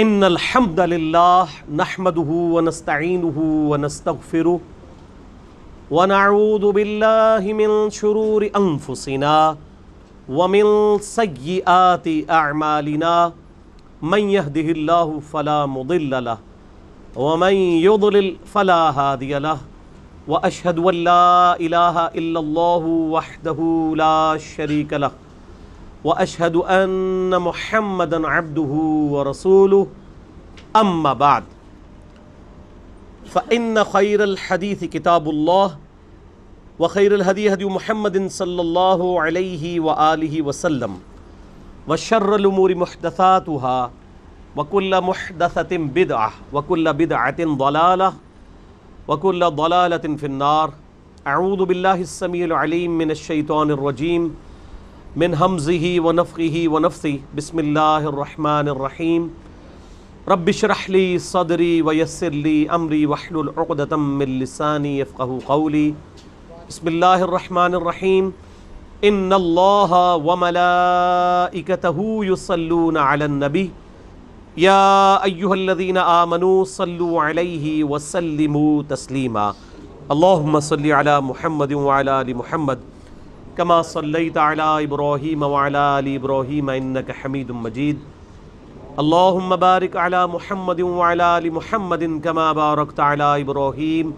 ان الحمد للہ نحمده ونستعینه ونستغفره ونعوذ باللہ من شرور انفسنا ومن سیئات اعمالنا من يهده الله فلا مضل له ومن يضلل فلا هادي له واشهد ان لا اله الا الله وحده لا شريك له واشهد ان محمدا عبده ورسوله اما بعد فان خير الحديث كتاب الله وخير الهدي هدي محمد صلى الله عليه واله وسلم وشر الامور محدثاتها وكل محدثة بدعة وكل بدعة ضلالة وكل ضلالة في النار. اعوذ بالله السميع العليم من الشيطان الرجيم من همزه ونفخه ونفثه. بسم الله الرحمن الرحيم. رب اشرح لي صدري ويسر لي امري واحلل عقدة من لساني يفقهوا قولي. بسم الله الرحمن الرحيم. ان الله وملائكته يصلون على النبي يا ايها الذين آمنوا صلوا عليه وسلموا تسليما. اللهم صل على محمد وعلى ال محمد كما صليت على ابراهيم وعلى ال ابراهيم انك حميد مجيد. اللهم بارك على محمد وعلى ال محمد كما باركت على ابراهيم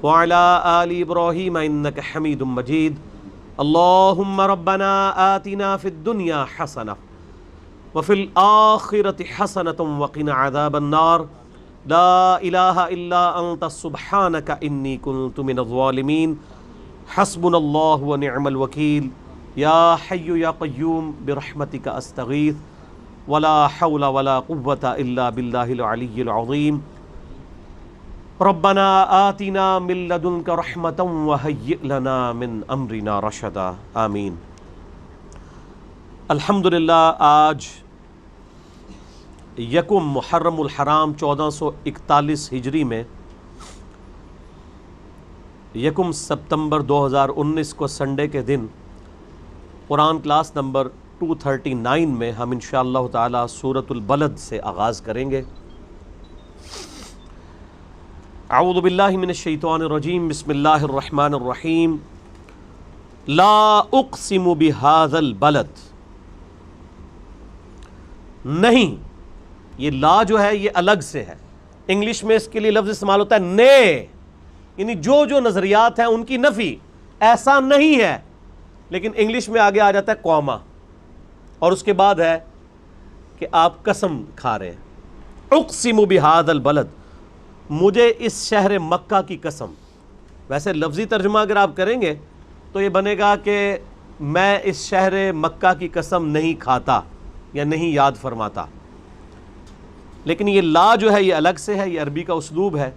وعلى ال ابراهيم انك حميد مجيد. اللهم ربنا آتنا في الدنيا حسنة وفي الآخرة حسنة وقنا عذاب النار. لا إله إلا أنت سبحانك إني كنت من الظالمين. حسبنا الله ونعم الوكيل. يا حي يا قيوم برحمتك أستغيث ولا حول ولا قوة إلا بالله العلي العظيم. ربنا آتنا من لدنك رحمة وهيئ لنا من أمرنا رشدا. آمین. الحمدللہ آج یکم محرم الحرام 1441 ہجری میں یکم ستمبر 2019 کو سنڈے کے دن قرآن کلاس نمبر 239 میں ہم انشاءاللہ تعالی سورۃ البلد سے آغاز کریں گے. اعوذ باللہ من الشیطان الرجیم. بسم اللہ الرحمن الرحیم. لا اقسم بہذا البلد. نہیں، یہ لا جو ہے یہ الگ سے ہے. انگلش میں اس کے لیے لفظ استعمال ہوتا ہے نے، یعنی جو نظریات ہیں ان کی نفی، ایسا نہیں ہے. لیکن انگلش میں آگے آ جاتا ہے قوما اور اس کے بعد ہے کہ آپ قسم کھا رہے ہیں. اقسم بہذا البلد، مجھے اس شہر مکہ کی قسم. ویسے لفظی ترجمہ اگر آپ کریں گے تو یہ بنے گا کہ میں اس شہر مکہ کی قسم نہیں کھاتا یا نہیں یاد فرماتا. لیکن یہ لا جو ہے یہ الگ سے ہے، یہ عربی کا اسلوب ہے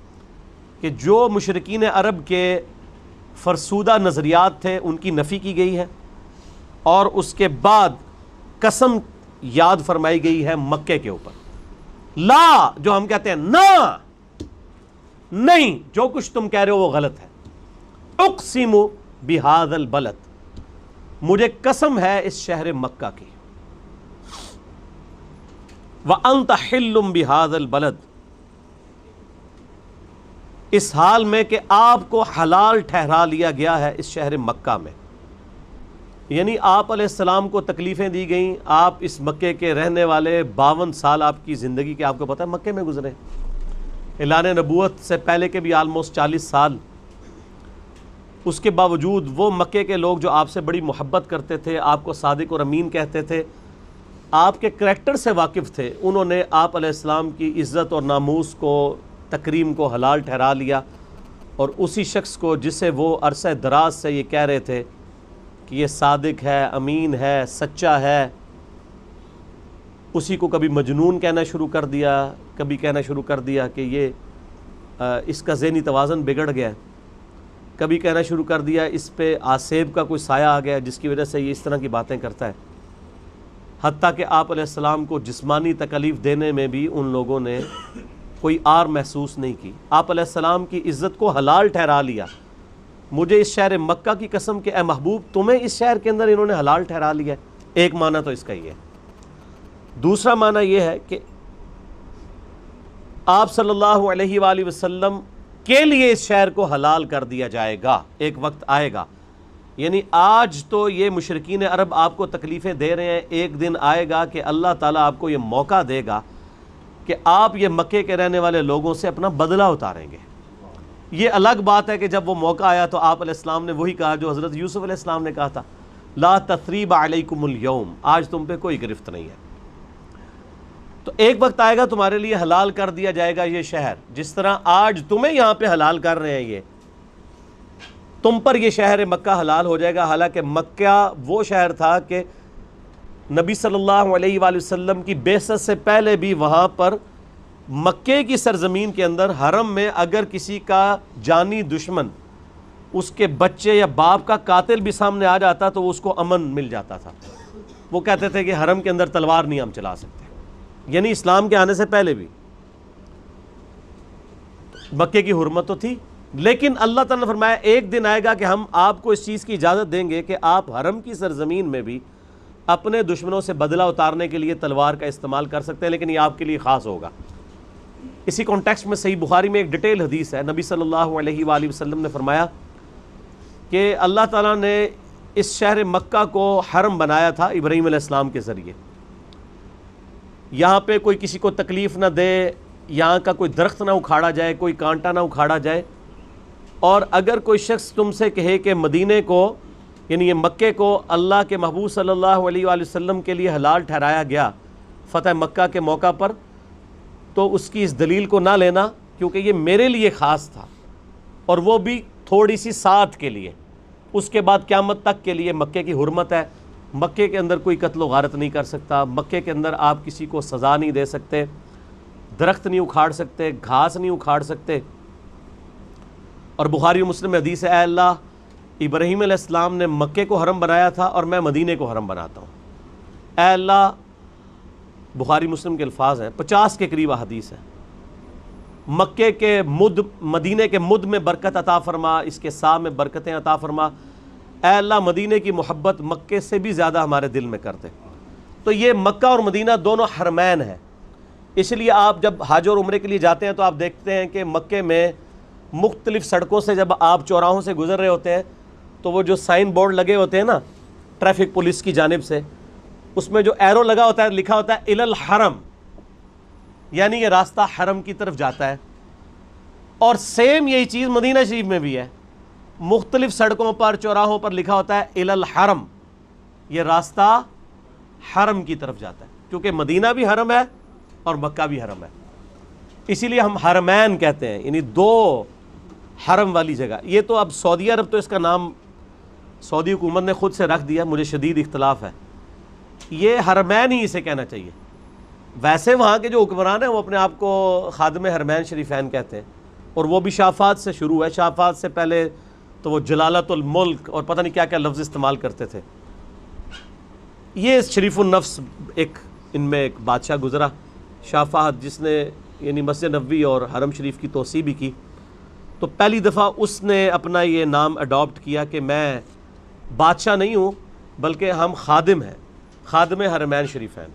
کہ جو مشرکین عرب کے فرسودہ نظریات تھے ان کی نفی کی گئی ہے اور اس کے بعد قسم یاد فرمائی گئی ہے مکے کے اوپر. لا جو ہم کہتے ہیں نہ، نہیں، جو کچھ تم کہہ رہے ہو وہ غلط ہے. اقسم بہذا البلد، مجھے قسم ہے اس شہر مکہ کی. وَأَنْتَ حِلٌّ بِهَذَا الْبَلَدِ، اس حال میں کہ آپ کو حلال ٹھہرا لیا گیا ہے اس شہر مکہ میں. یعنی آپ علیہ السلام کو تکلیفیں دی گئیں. آپ اس مکے کے رہنے والے 52 سال آپ کی زندگی کے آپ کو پتہ ہے مکے میں گزرے. اعلان نبوت سے پہلے کے بھی آلموسٹ 40 سال. اس کے باوجود وہ مکے کے لوگ جو آپ سے بڑی محبت کرتے تھے، آپ کو صادق اور امین کہتے تھے، آپ کے کریکٹر سے واقف تھے، انہوں نے آپ علیہ السلام کی عزت اور ناموس کو، تکریم کو حلال ٹھہرا لیا. اور اسی شخص کو جسے وہ عرصہ دراز سے یہ کہہ رہے تھے کہ یہ صادق ہے، امین ہے، سچا ہے، اسی کو کبھی مجنون کہنا شروع کر دیا، کبھی کہنا شروع کر دیا کہ یہ اس کا ذہنی توازن بگڑ گیا، کبھی کہنا شروع کر دیا اس پہ آسیب کا کوئی سایہ آ گیا جس کی وجہ سے یہ اس طرح کی باتیں کرتا ہے. حتیٰ کہ آپ علیہ السلام کو جسمانی تکلیف دینے میں بھی ان لوگوں نے کوئی آر محسوس نہیں کی. آپ علیہ السلام کی عزت کو حلال ٹھہرا لیا. مجھے اس شہر مکہ کی قسم کہ اے محبوب تمہیں اس شہر کے اندر انہوں نے حلال ٹھہرا لیا. ایک معنی تو اس کا یہ ہے. دوسرا معنی یہ ہے کہ آپ صلی اللہ علیہ وآلہ وسلم کے لیے اس شہر کو حلال کر دیا جائے گا، ایک وقت آئے گا. یعنی آج تو یہ مشرکین عرب آپ کو تکلیفیں دے رہے ہیں، ایک دن آئے گا کہ اللہ تعالیٰ آپ کو یہ موقع دے گا کہ آپ یہ مکے کے رہنے والے لوگوں سے اپنا بدلہ اتاریں گے. یہ الگ بات ہے کہ جب وہ موقع آیا تو آپ علیہ السلام نے وہی کہا جو حضرت یوسف علیہ السلام نے کہا تھا، لا تثریب علیکم اليوم، آج تم پہ کوئی گرفت نہیں ہے. تو ایک وقت آئے گا تمہارے لیے حلال کر دیا جائے گا یہ شہر، جس طرح آج تمہیں یہاں پہ حلال کر رہے ہیں، یہ تم پر یہ شہر مکہ حلال ہو جائے گا. حالانکہ مکہ وہ شہر تھا کہ نبی صلی اللہ علیہ وآلہ وسلم کی بعثت سے پہلے بھی وہاں پر مکے کی سرزمین کے اندر حرم میں اگر کسی کا جانی دشمن، اس کے بچے یا باپ کا قاتل بھی سامنے آ جاتا تو اس کو امن مل جاتا تھا. وہ کہتے تھے کہ حرم کے اندر تلوار نہیں ہم چلا سکتے، یعنی اسلام کے آنے سے پہلے بھی مکے کی حرمت تو تھی. لیکن اللہ تعالیٰ نے فرمایا ایک دن آئے گا کہ ہم آپ کو اس چیز کی اجازت دیں گے کہ آپ حرم کی سرزمین میں بھی اپنے دشمنوں سے بدلہ اتارنے کے لیے تلوار کا استعمال کر سکتے ہیں، لیکن یہ آپ کے لیے خاص ہوگا. اسی کانٹیکسٹ میں صحیح بخاری میں ایک ڈیٹیل حدیث ہے، نبی صلی اللہ علیہ وآلہ وسلم نے فرمایا کہ اللہ تعالیٰ نے اس شہر مکہ کو حرم بنایا تھا ابراہیم علیہ السلام کے ذریعے. یہاں پہ کوئی کسی کو تکلیف نہ دے، یہاں کا کوئی درخت نہ اکھاڑا جائے، کوئی کانٹا نہ اکھاڑا جائے. اور اگر کوئی شخص تم سے کہے کہ مدینے کو یعنی یہ مکے کو اللہ کے محبوب صلی اللہ علیہ وآلہ وسلم کے لیے حلال ٹھہرایا گیا فتح مکہ کے موقع پر، تو اس کی اس دلیل کو نہ لینا، کیونکہ یہ میرے لیے خاص تھا اور وہ بھی تھوڑی سی ساتھ کے لیے. اس کے بعد قیامت تک کے لیے مکے کی حرمت ہے. مکے کے اندر کوئی قتل و غارت نہیں کر سکتا، مکے کے اندر آپ کسی کو سزا نہیں دے سکتے، درخت نہیں اکھاڑ سکتے، گھاس نہیں اکھاڑ سکتے. اور بخاری و مسلم میں حدیث ہے، اے اللہ ابراہیم علیہ السلام نے مکے کو حرم بنایا تھا اور میں مدینے کو حرم بناتا ہوں. اے اللہ، بخاری مسلم کے الفاظ ہیں، 50 کے قریب حدیث ہے، مکے کے مد، مدینے کے مد میں برکت عطا فرما، اس کے سا میں برکتیں عطا فرما. اے اللہ مدینے کی محبت مکے سے بھی زیادہ ہمارے دل میں کر دے. تو یہ مکہ اور مدینہ دونوں حرمین ہیں. اس لیے آپ جب حج اور عمرے کے لیے جاتے ہیں تو آپ دیکھتے ہیں کہ مکے میں مختلف سڑکوں سے جب آپ چوراہوں سے گزر رہے ہوتے ہیں تو وہ جو سائن بورڈ لگے ہوتے ہیں نا ٹریفک پولیس کی جانب سے، اس میں جو ایرو لگا ہوتا ہے لکھا ہوتا ہے الی الحرم، یعنی یہ راستہ حرم کی طرف جاتا ہے. اور سیم یہی چیز مدینہ شریف میں بھی ہے، مختلف سڑکوں پر چوراہوں پر لکھا ہوتا ہے الی الحرم، یہ راستہ حرم کی طرف جاتا ہے، کیونکہ مدینہ بھی حرم ہے اور مکہ بھی حرم ہے. اسی لیے ہم حرمین کہتے ہیں، یعنی دو حرم والی جگہ. یہ تو اب سعودی عرب تو اس کا نام سعودی حکومت نے خود سے رکھ دیا، مجھے شدید اختلاف ہے، یہ حرمین ہی اسے کہنا چاہیے. ویسے وہاں کے جو حکمران ہیں وہ اپنے آپ کو خادم حرمین شریفین کہتے ہیں، اور وہ بھی شافات سے شروع ہے. شافات سے پہلے تو وہ جلالت الملک اور پتہ نہیں کیا کیا لفظ استعمال کرتے تھے. یہ شریف النفس ایک ان میں ایک بادشاہ گزرا شافات، جس نے یعنی مسجد نبوی اور حرم شریف کی توسیع بھی کی. تو پہلی دفعہ اس نے اپنا یہ نام اڈاپٹ کیا کہ میں بادشاہ نہیں ہوں بلکہ ہم خادم ہیں، خادم حرمین شریفین.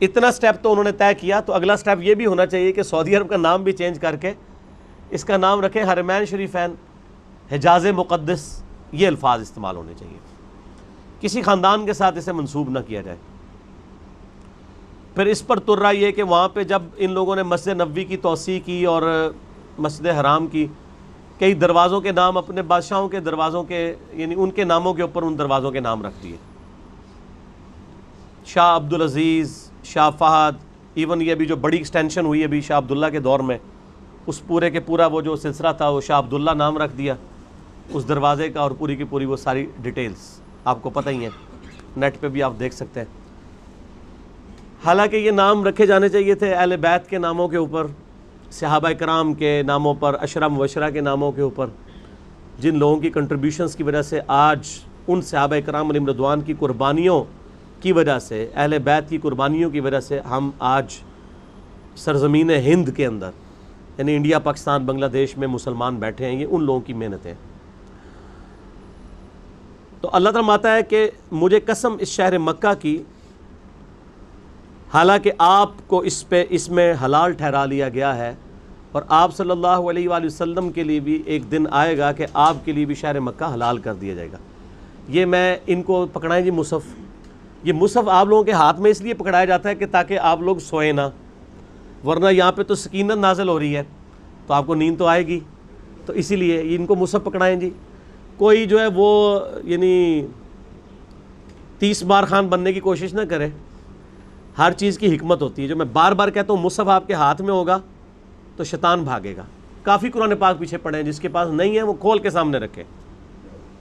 اتنا سٹیپ تو انہوں نے طے کیا. تو اگلا سٹیپ یہ بھی ہونا چاہیے کہ سعودی عرب کا نام بھی چینج کر کے اس کا نام رکھیں حرمین شریفین، حجاز مقدس، یہ الفاظ استعمال ہونے چاہیے. کسی خاندان کے ساتھ اسے منسوب نہ کیا جائے. پھر اس پر تر رہا یہ کہ وہاں پہ جب ان لوگوں نے مسجد نبوی کی توسیع کی اور مسجد حرام کی، کئی دروازوں کے نام اپنے بادشاہوں کے دروازوں کے یعنی ان کے ناموں کے اوپر ان دروازوں کے نام رکھ دیے. شاہ عبدالعزیز، شاہ فہد، ایون یہ بھی جو بڑی ایکسٹینشن ہوئی ابھی شاہ عبداللہ کے دور میں، اس پورے کے پورا وہ جو سلسلہ تھا وہ شاہ عبداللہ نام رکھ دیا اس دروازے کا، اور پوری کی پوری وہ ساری ڈیٹیلز آپ کو پتہ ہی ہیں، نیٹ پہ بھی آپ دیکھ سکتے ہیں. حالانکہ یہ نام رکھے جانے چاہیے تھے اہل بیت کے ناموں کے اوپر، صحابہ کرام کے ناموں پر، عشرہ مبشرہ کے ناموں کے اوپر، جن لوگوں کی کنٹریبیوشنز کی وجہ سے آج ان صحابہ کرام علیہم رضوان کی قربانیوں کی وجہ سے، اہل بیت کی قربانیوں کی وجہ سے ہم آج سرزمین ہند کے اندر یعنی انڈیا، پاکستان، بنگلہ دیش میں مسلمان بیٹھے ہیں. یہ ان لوگوں کی محنتیں. تو اللہ تعالیٰ ماتا ہے کہ مجھے قسم اس شہر مکہ کی حالانکہ آپ کو اس میں حلال ٹھہرا لیا گیا ہے، اور آپ صلی اللہ علیہ وآلہ وسلم کے لیے بھی ایک دن آئے گا کہ آپ کے لیے بھی شہر مکہ حلال کر دیا جائے گا۔ یہ میں ان کو پکڑائیں جی مصحف، یہ مصحف آپ لوگوں کے ہاتھ میں اس لیے پکڑایا جاتا ہے کہ تاکہ آپ لوگ سوئیں نہ، ورنہ یہاں پہ تو سکینت نازل ہو رہی ہے تو آپ کو نیند تو آئے گی، تو اسی لیے ان کو مصحف پکڑائیں جی۔ کوئی جو ہے وہ یعنی 30 بار خان بننے کی کوشش نہ کرے، ہر چیز کی حکمت ہوتی ہے۔ جو میں بار بار کہتا ہوں مصحف آپ کے ہاتھ میں ہوگا تو شیطان بھاگے گا۔ کافی قرآن پاک پیچھے پڑے ہیں، جس کے پاس نہیں ہے وہ کھول کے سامنے رکھے،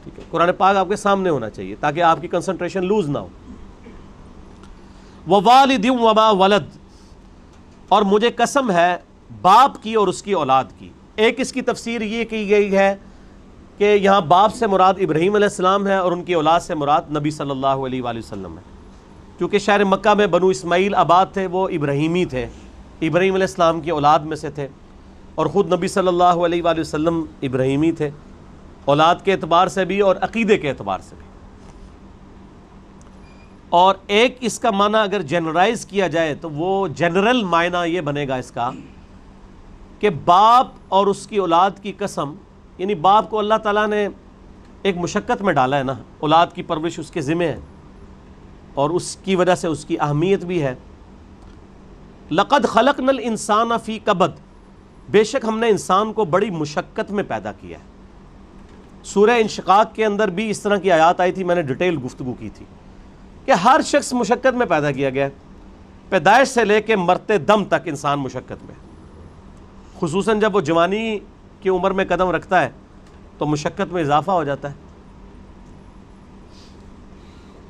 ٹھیک ہے؟ قرآن پاک آپ کے سامنے ہونا چاہیے تاکہ آپ کی کنسنٹریشن لوز نہ ہو۔ وَوَالِدٍ وَمَا وَلَدٍ، اور مجھے قسم ہے باپ کی اور اس کی اولاد کی۔ ایک اس کی تفسیر یہ کی گئی ہے کہ یہاں باپ سے مراد ابراہیم علیہ السلام ہے اور ان کی اولاد سے مراد نبی صلی اللہ علیہ وآلہ وسلم ہے، کیونکہ شہر مکہ میں بنو اسماعیل آباد تھے، وہ ابراہیمی تھے، ابراہیم علیہ السلام کی اولاد میں سے تھے، اور خود نبی صلی اللہ علیہ وآلہ وسلم ابراہیمی تھے، اولاد کے اعتبار سے بھی اور عقیدے کے اعتبار سے بھی۔ اور ایک اس کا معنی اگر جنرلائز کیا جائے تو وہ جنرل معنی یہ بنے گا اس کا کہ باپ اور اس کی اولاد کی قسم، یعنی باپ کو اللہ تعالیٰ نے ایک مشقت میں ڈالا ہے نا، اولاد کی پرورش اس کے ذمہ ہے اور اس کی وجہ سے اس کی اہمیت بھی ہے۔ لقد خلقنا الانسان فی کبد، بے شک ہم نے انسان کو بڑی مشقت میں پیدا کیا ہے۔ سورہ انشقاق کے اندر بھی اس طرح کی آیات آئی تھی، میں نے ڈیٹیل گفتگو کی تھی کہ ہر شخص مشقت میں پیدا کیا گیا ہے، پیدائش سے لے کے مرتے دم تک انسان مشقت میں، خصوصاً جب وہ جوانی کی عمر میں قدم رکھتا ہے تو مشقت میں اضافہ ہو جاتا ہے،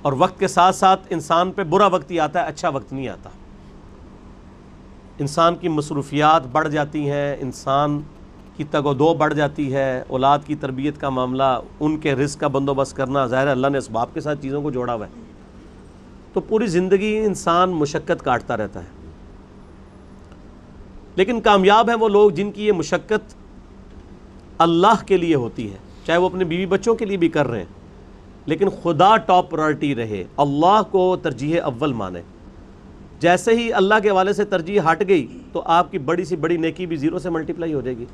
اور وقت کے ساتھ ساتھ انسان پہ برا وقت ہی آتا ہے، اچھا وقت نہیں آتا۔ انسان کی مصروفیات بڑھ جاتی ہیں، انسان کی تگ و دو بڑھ جاتی ہے، اولاد کی تربیت کا معاملہ، ان کے رزق کا بندوبست کرنا، ظاہر ہے اللہ نے اسباب کے ساتھ چیزوں کو جوڑا ہوا ہے، تو پوری زندگی انسان مشقت کاٹتا رہتا ہے۔ لیکن کامیاب ہیں وہ لوگ جن کی یہ مشقت اللہ کے لیے ہوتی ہے، چاہے وہ اپنے بیوی بچوں کے لیے بھی کر رہے ہیں، لیکن خدا ٹاپ پرائرٹی رہے، اللہ کو ترجیح اول مانے۔ جیسے ہی اللہ کے حوالے سے ترجیح ہٹ گئی تو آپ کی بڑی سی بڑی نیکی بھی زیرو سے ملٹیپلائی ہو جائے گی۔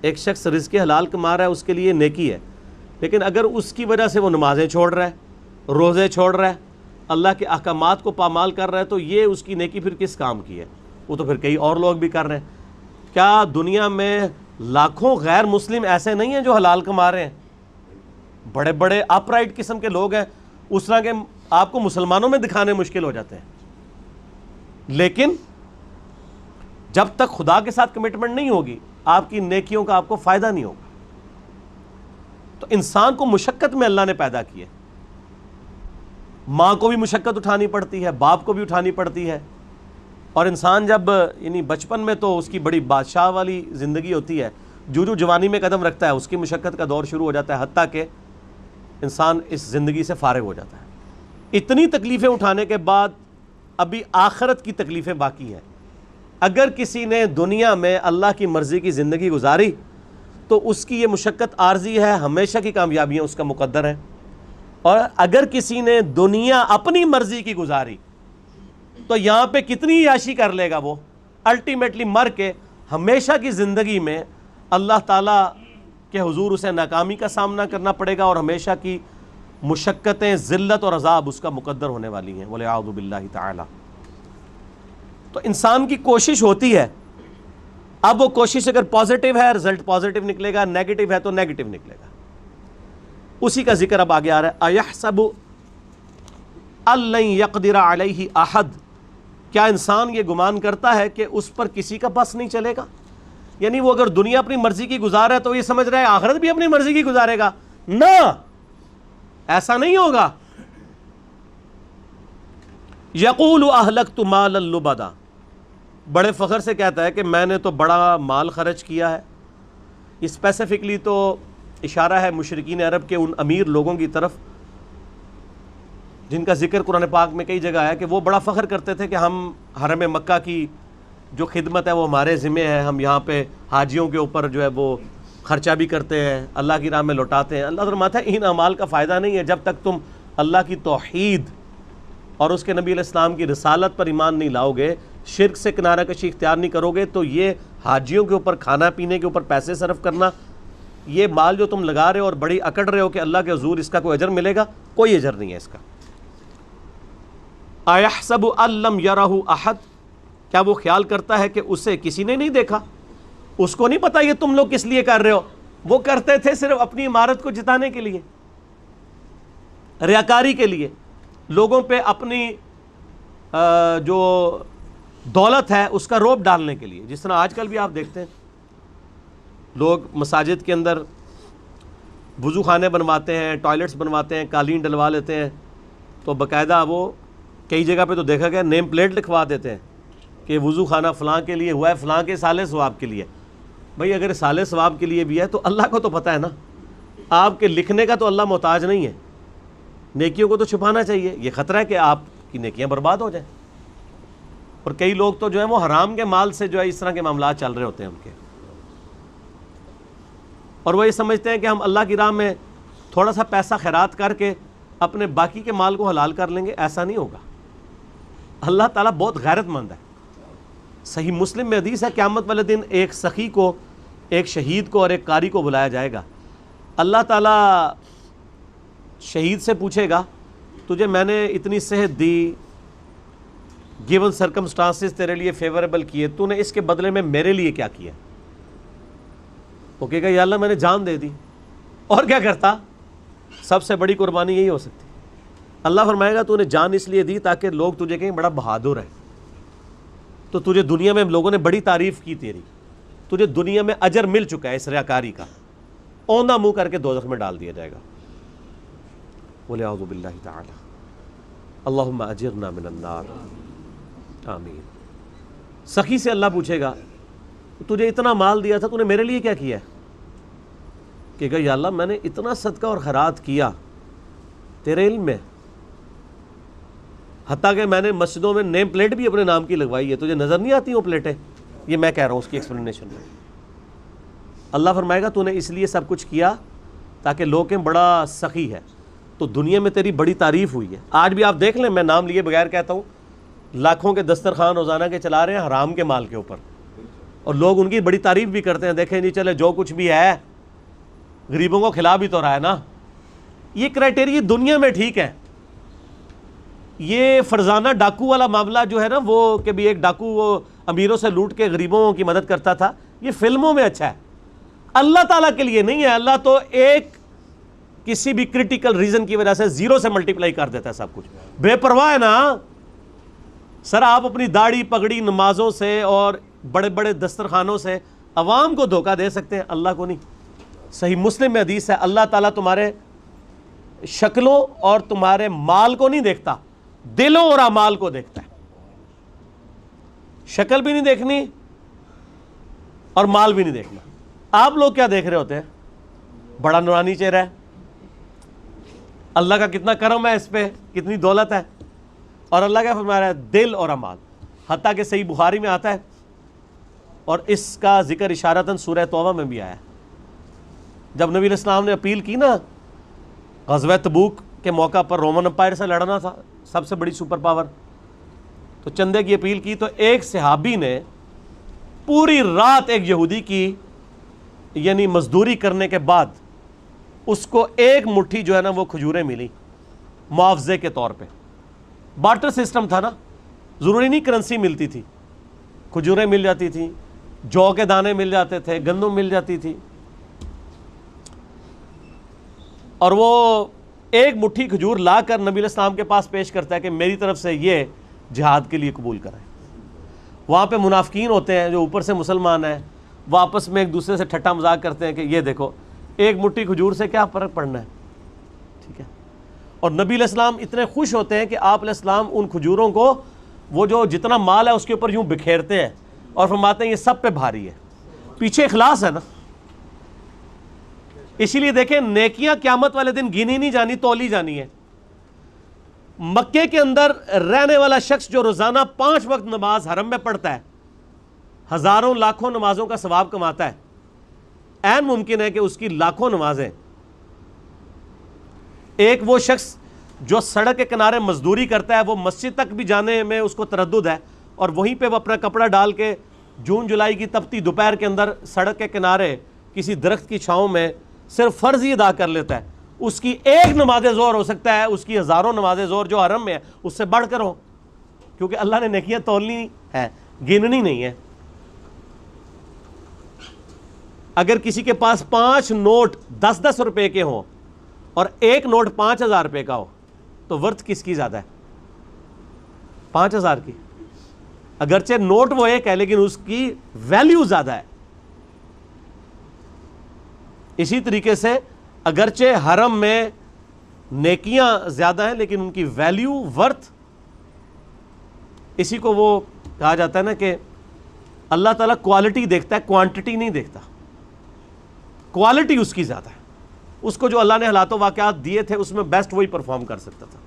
ایک شخص رزق حلال کما رہا ہے، اس کے لیے نیکی ہے، لیکن اگر اس کی وجہ سے وہ نمازیں چھوڑ رہا ہے، روزے چھوڑ رہا ہے، اللہ کے احکامات کو پامال کر رہا ہے، تو یہ اس کی نیکی پھر کس کام کی ہے؟ وہ تو پھر کئی اور لوگ بھی کر رہے ہیں۔ کیا دنیا میں لاکھوں غیر مسلم ایسے نہیں ہیں جو حلال کما رہے ہیں؟ بڑے بڑے اپ رائٹ قسم کے لوگ ہیں، اس طرح کے آپ کو مسلمانوں میں دکھانے مشکل ہو جاتے ہیں، لیکن جب تک خدا کے ساتھ کمٹمنٹ نہیں ہوگی آپ کی نیکیوں کا آپ کو فائدہ نہیں ہوگا۔ تو انسان کو مشقت میں اللہ نے پیدا کیا، ماں کو بھی مشقت اٹھانی پڑتی ہے، باپ کو بھی اٹھانی پڑتی ہے، اور انسان جب یعنی بچپن میں تو اس کی بڑی بادشاہ والی زندگی ہوتی ہے، جو جوانی میں قدم رکھتا ہے اس کی مشقت کا دور شروع ہو جاتا ہے، حتیٰ کہ انسان اس زندگی سے فارغ ہو جاتا ہے۔ اتنی تکلیفیں اٹھانے کے بعد ابھی آخرت کی تکلیفیں باقی ہیں۔ اگر کسی نے دنیا میں اللہ کی مرضی کی زندگی گزاری تو اس کی یہ مشقت عارضی ہے، ہمیشہ کی کامیابیاں اس کا مقدر ہیں، اور اگر کسی نے دنیا اپنی مرضی کی گزاری تو یہاں پہ کتنی عیاشی کر لے گا، وہ الٹیمیٹلی مر کے ہمیشہ کی زندگی میں اللہ تعالیٰ کے حضور اسے ناکامی کا سامنا کرنا پڑے گا، اور ہمیشہ کی مشقتیں، ذلت اور عذاب اس کا مقدر ہونے والی ہیں، وَلِعَوْذُ بِاللَّهِ تعالی۔ تو انسان کی کوشش ہوتی ہے، اب وہ کوشش اگر پازیٹیو ہے رزلٹ پازیٹیو نکلے گا، نیگیٹو ہے تو نیگیٹو نکلے گا۔ اسی کا ذکر اب آگے آ رہا ہے، أَيَحْسَبُ أَن لَّن يَقْدِرَ عَلَيْهِ أَحَدٌ، کیا انسان یہ گمان کرتا ہے کہ اس پر کسی کا بس نہیں چلے گا؟ یعنی وہ اگر دنیا اپنی مرضی کی گزار ہے تو یہ سمجھ رہا ہے آخرت بھی اپنی مرضی کی گزارے گا، نہ، ایسا نہیں ہوگا۔ یقول اہلکت مالا لبدا، بڑے فخر سے کہتا ہے کہ میں نے تو بڑا مال خرچ کیا ہے۔ اسپیسیفکلی تو اشارہ ہے مشرکین عرب کے ان امیر لوگوں کی طرف جن کا ذکر قرآن پاک میں کئی جگہ ہے کہ وہ بڑا فخر کرتے تھے کہ ہم حرم مکہ کی جو خدمت ہے وہ ہمارے ذمہ ہے، ہم یہاں پہ حاجیوں کے اوپر جو ہے وہ خرچہ بھی کرتے ہیں، اللہ کی راہ میں لوٹاتے ہیں۔ اللہ فرماتا ہے ان اعمال کا فائدہ نہیں ہے جب تک تم اللہ کی توحید اور اس کے نبی علیہ السلام کی رسالت پر ایمان نہیں لاؤ گے، شرک سے کنارہ کشی اختیار نہیں کرو گے، تو یہ حاجیوں کے اوپر کھانا پینے کے اوپر پیسے صرف کرنا، یہ مال جو تم لگا رہے ہو اور بڑی اکڑ رہے ہو کہ اللہ کے حضور اس کا کوئی اجر ملے گا، کوئی اجر نہیں ہے اس کا۔ اَيَحْسَبُ أَن لَّمْ يَرَهُ أَحَدٌ، کیا وہ خیال کرتا ہے کہ اسے کسی نے نہیں دیکھا؟ اس کو نہیں پتا یہ تم لوگ کس لیے کر رہے ہو، وہ کرتے تھے صرف اپنی عمارت کو جتانے کے لیے، ریاکاری کے لیے، لوگوں پہ اپنی جو دولت ہے اس کا روب ڈالنے کے لیے۔ جس طرح آج کل بھی آپ دیکھتے ہیں لوگ مساجد کے اندر وضو خانے بنواتے ہیں، ٹوائلٹس بنواتے ہیں، قالین ڈلوا لیتے ہیں، تو باقاعدہ وہ کئی جگہ پہ تو دیکھا گیا نیم پلیٹ لکھوا دیتے ہیں کہ وضو خانہ فلاں کے لیے ہوا ہے، فلاں کے سالے ثواب کے لیے۔ بھئی اگر سالے ثواب کے لیے بھی ہے تو اللہ کو تو پتہ ہے نا، آپ کے لکھنے کا تو اللہ محتاج نہیں ہے، نیکیوں کو تو چھپانا چاہیے، یہ خطرہ ہے کہ آپ کی نیکیاں برباد ہو جائیں۔ اور کئی لوگ تو جو ہے وہ حرام کے مال سے جو ہے اس طرح کے معاملات چل رہے ہوتے ہیں ان کے، اور وہ یہ سمجھتے ہیں کہ ہم اللہ کی راہ میں تھوڑا سا پیسہ خیرات کر کے اپنے باقی کے مال کو حلال کر لیں گے، ایسا نہیں ہوگا۔ اللہ تعالیٰ بہت غیرت مند ہے۔ صحیح مسلم میں حدیث ہے قیامت والے دن ایک سخی کو، ایک شہید کو اور ایک قاری کو بلایا جائے گا۔ اللہ تعالیٰ شہید سے پوچھے گا تجھے میں نے اتنی صحت دی، گیون سرکمسٹانسز تیرے لیے فیوریبل کیے، تو نے اس کے بدلے میں میرے لیے کیا کیا؟ وہ کہے گا یا اللہ میں نے جان دے دی، اور کیا کرتا؟ سب سے بڑی قربانی یہی ہو سکتی۔ اللہ فرمائے گا تو نے جان اس لیے دی تاکہ لوگ تجھے کہیں بڑا بہادر ہے، تو تجھے دنیا میں لوگوں نے بڑی تعریف کی تیری، تجھے دنیا میں اجر مل چکا ہے اس ریاکاری کا، اوندھا منہ کر کے دوزخ میں ڈال دیا جائے گا۔ وَلِعَوْذُ بِاللَّهِ تَعَالَى اللہم اجرنا من النار، آمین۔ سخی سے اللہ پوچھے گا تجھے اتنا مال دیا تھا تو نے میرے لیے کیا کیا ہے؟ کہ کہا یا اللہ میں نے اتنا صدقہ اور خیرات کیا تیرے علم میں، حتیٰ کہ میں نے مسجدوں میں نیم پلیٹ بھی اپنے نام کی لگوائی ہے، تجھے نظر نہیں آتی وہ پلیٹیں؟ یہ میں کہہ رہا ہوں اس کی ایکسپلینیشن میں۔ اللہ فرمائے گا تو نے اس لیے سب کچھ کیا تاکہ لوگ کہیں بڑا سخی ہے، تو دنیا میں تیری بڑی تعریف ہوئی ہے۔ آج بھی آپ دیکھ لیں، میں نام لیے بغیر کہتا ہوں، لاکھوں کے دسترخوان روزانہ کے چلا رہے ہیں حرام کے مال کے اوپر، اور لوگ ان کی بڑی تعریف بھی کرتے ہیں، دیکھیں جی چلے جو کچھ بھی ہے غریبوں کو کھلا بھی تو رہا ہے نا۔ یہ کرائٹیریا دنیا میں ٹھیک ہے، یہ فرزانہ ڈاکو والا معاملہ جو ہے نا، وہ کہ بھی ایک ڈاکو وہ امیروں سے لوٹ کے غریبوں کی مدد کرتا تھا، یہ فلموں میں اچھا ہے، اللہ تعالیٰ کے لیے نہیں ہے۔ اللہ تو ایک کسی بھی کرٹیکل ریزن کی وجہ سے زیرو سے ملٹیپلائی کر دیتا ہے سب کچھ، بے پرواہ ہے نا۔ سر آپ اپنی داڑھی پگڑی نمازوں سے اور بڑے بڑے دسترخوانوں سے عوام کو دھوکہ دے سکتے ہیں، اللہ کو نہیں۔ صحیح مسلم میں حدیث ہے اللہ تعالیٰ تمہارے شکلوں اور تمہارے مال کو نہیں دیکھتا، دلوں اور اعمال کو دیکھتا ہے۔ شکل بھی نہیں دیکھنی اور مال بھی نہیں دیکھنا۔ آپ لوگ کیا دیکھ رہے ہوتے ہیں؟ بڑا نورانی چہرہ ہے، اللہ کا کتنا کرم ہے اس پہ، کتنی دولت ہے، اور اللہ کا فرما رہا ہے دل اور اعمال۔ حتیٰ کہ صحیح بخاری میں آتا ہے، اور اس کا ذکر اشارتاً سورہ توبہ میں بھی آیا ہے، جب نبی علیہ السلام نے اپیل کی نا غزوہ تبوک کے موقع پر، رومن امپائر سے لڑنا تھا، سب سے بڑی سپر پاور، تو چندے کی اپیل کی، تو ایک صحابی نے پوری رات ایک یہودی کی یعنی مزدوری کرنے کے بعد اس کو ایک مٹھی جو ہے نا وہ کھجوریں ملی معاوضے کے طور پہ۔ بارٹر سسٹم تھا نا، ضروری نہیں کرنسی ملتی تھی، کھجوریں مل جاتی تھیں، جو کے دانے مل جاتے تھے، گندم مل جاتی تھی، اور وہ ایک مٹھی کھجور لا کر نبی علیہ السلام کے پاس پیش کرتا ہے کہ میری طرف سے یہ جہاد کے لیے قبول کرائیں۔ وہاں پہ منافقین ہوتے ہیں جو اوپر سے مسلمان ہیں، وہ آپس میں ایک دوسرے سے ٹھٹا مذاق کرتے ہیں کہ یہ دیکھو ایک مٹھی کھجور سے کیا فرق پڑنا ہے، ٹھیک ہے۔ اور نبی علیہ السلام اتنے خوش ہوتے ہیں کہ آپ علیہ السلام ان کھجوروں کو وہ جو جتنا مال ہے اس کے اوپر یوں بکھیرتے ہیں اور فرماتے ہیں یہ سب پہ بھاری ہے، پیچھے اخلاص ہے نا۔ اسی لیے دیکھیں نیکیاں قیامت والے دن گنی نہیں جانی، تولی جانی ہے۔ مکے کے اندر رہنے والا شخص جو روزانہ 5 وقت نماز حرم میں پڑھتا ہے، ہزاروں لاکھوں نمازوں کا ثواب کماتا ہے، عین ممکن ہے کہ اس کی لاکھوں نمازیں، ایک وہ شخص جو سڑک کے کنارے مزدوری کرتا ہے وہ مسجد تک بھی جانے میں اس کو تردد ہے، اور وہیں پہ وہ اپنا کپڑا ڈال کے جون جولائی کی تپتی دوپہر کے اندر سڑک کے کنارے کسی درخت کی چھاؤں میں صرف فرض ہی ادا کر لیتا ہے، اس کی ایک نماز ظہر ہو سکتا ہے اس کی ہزاروں نماز ظہر جو حرم میں ہے اس سے بڑھ کر ہو، کیونکہ اللہ نے نیکیاں تولنی ہے، گننی نہیں ہے۔ اگر کسی کے پاس 5 نوٹ 10 روپے کے ہوں اور ایک نوٹ 5000 روپے کا ہو تو ورتھ کس کی زیادہ ہے؟ 5000 کی۔ اگرچہ نوٹ وہ ایک ہے لیکن اس کی ویلیو زیادہ ہے۔ اسی طریقے سے اگرچہ حرم میں نیکیاں زیادہ ہیں لیکن ان کی ویلیو ورتھ، اسی کو وہ کہا جاتا ہے نا کہ اللہ تعالیٰ کوالٹی دیکھتا ہے، کوانٹٹی نہیں دیکھتا، کوالٹی اس کی زیادہ ہے۔ اس کو جو اللہ نے حالات و واقعات دیے تھے اس میں بیسٹ وہی پرفارم کر سکتا تھا۔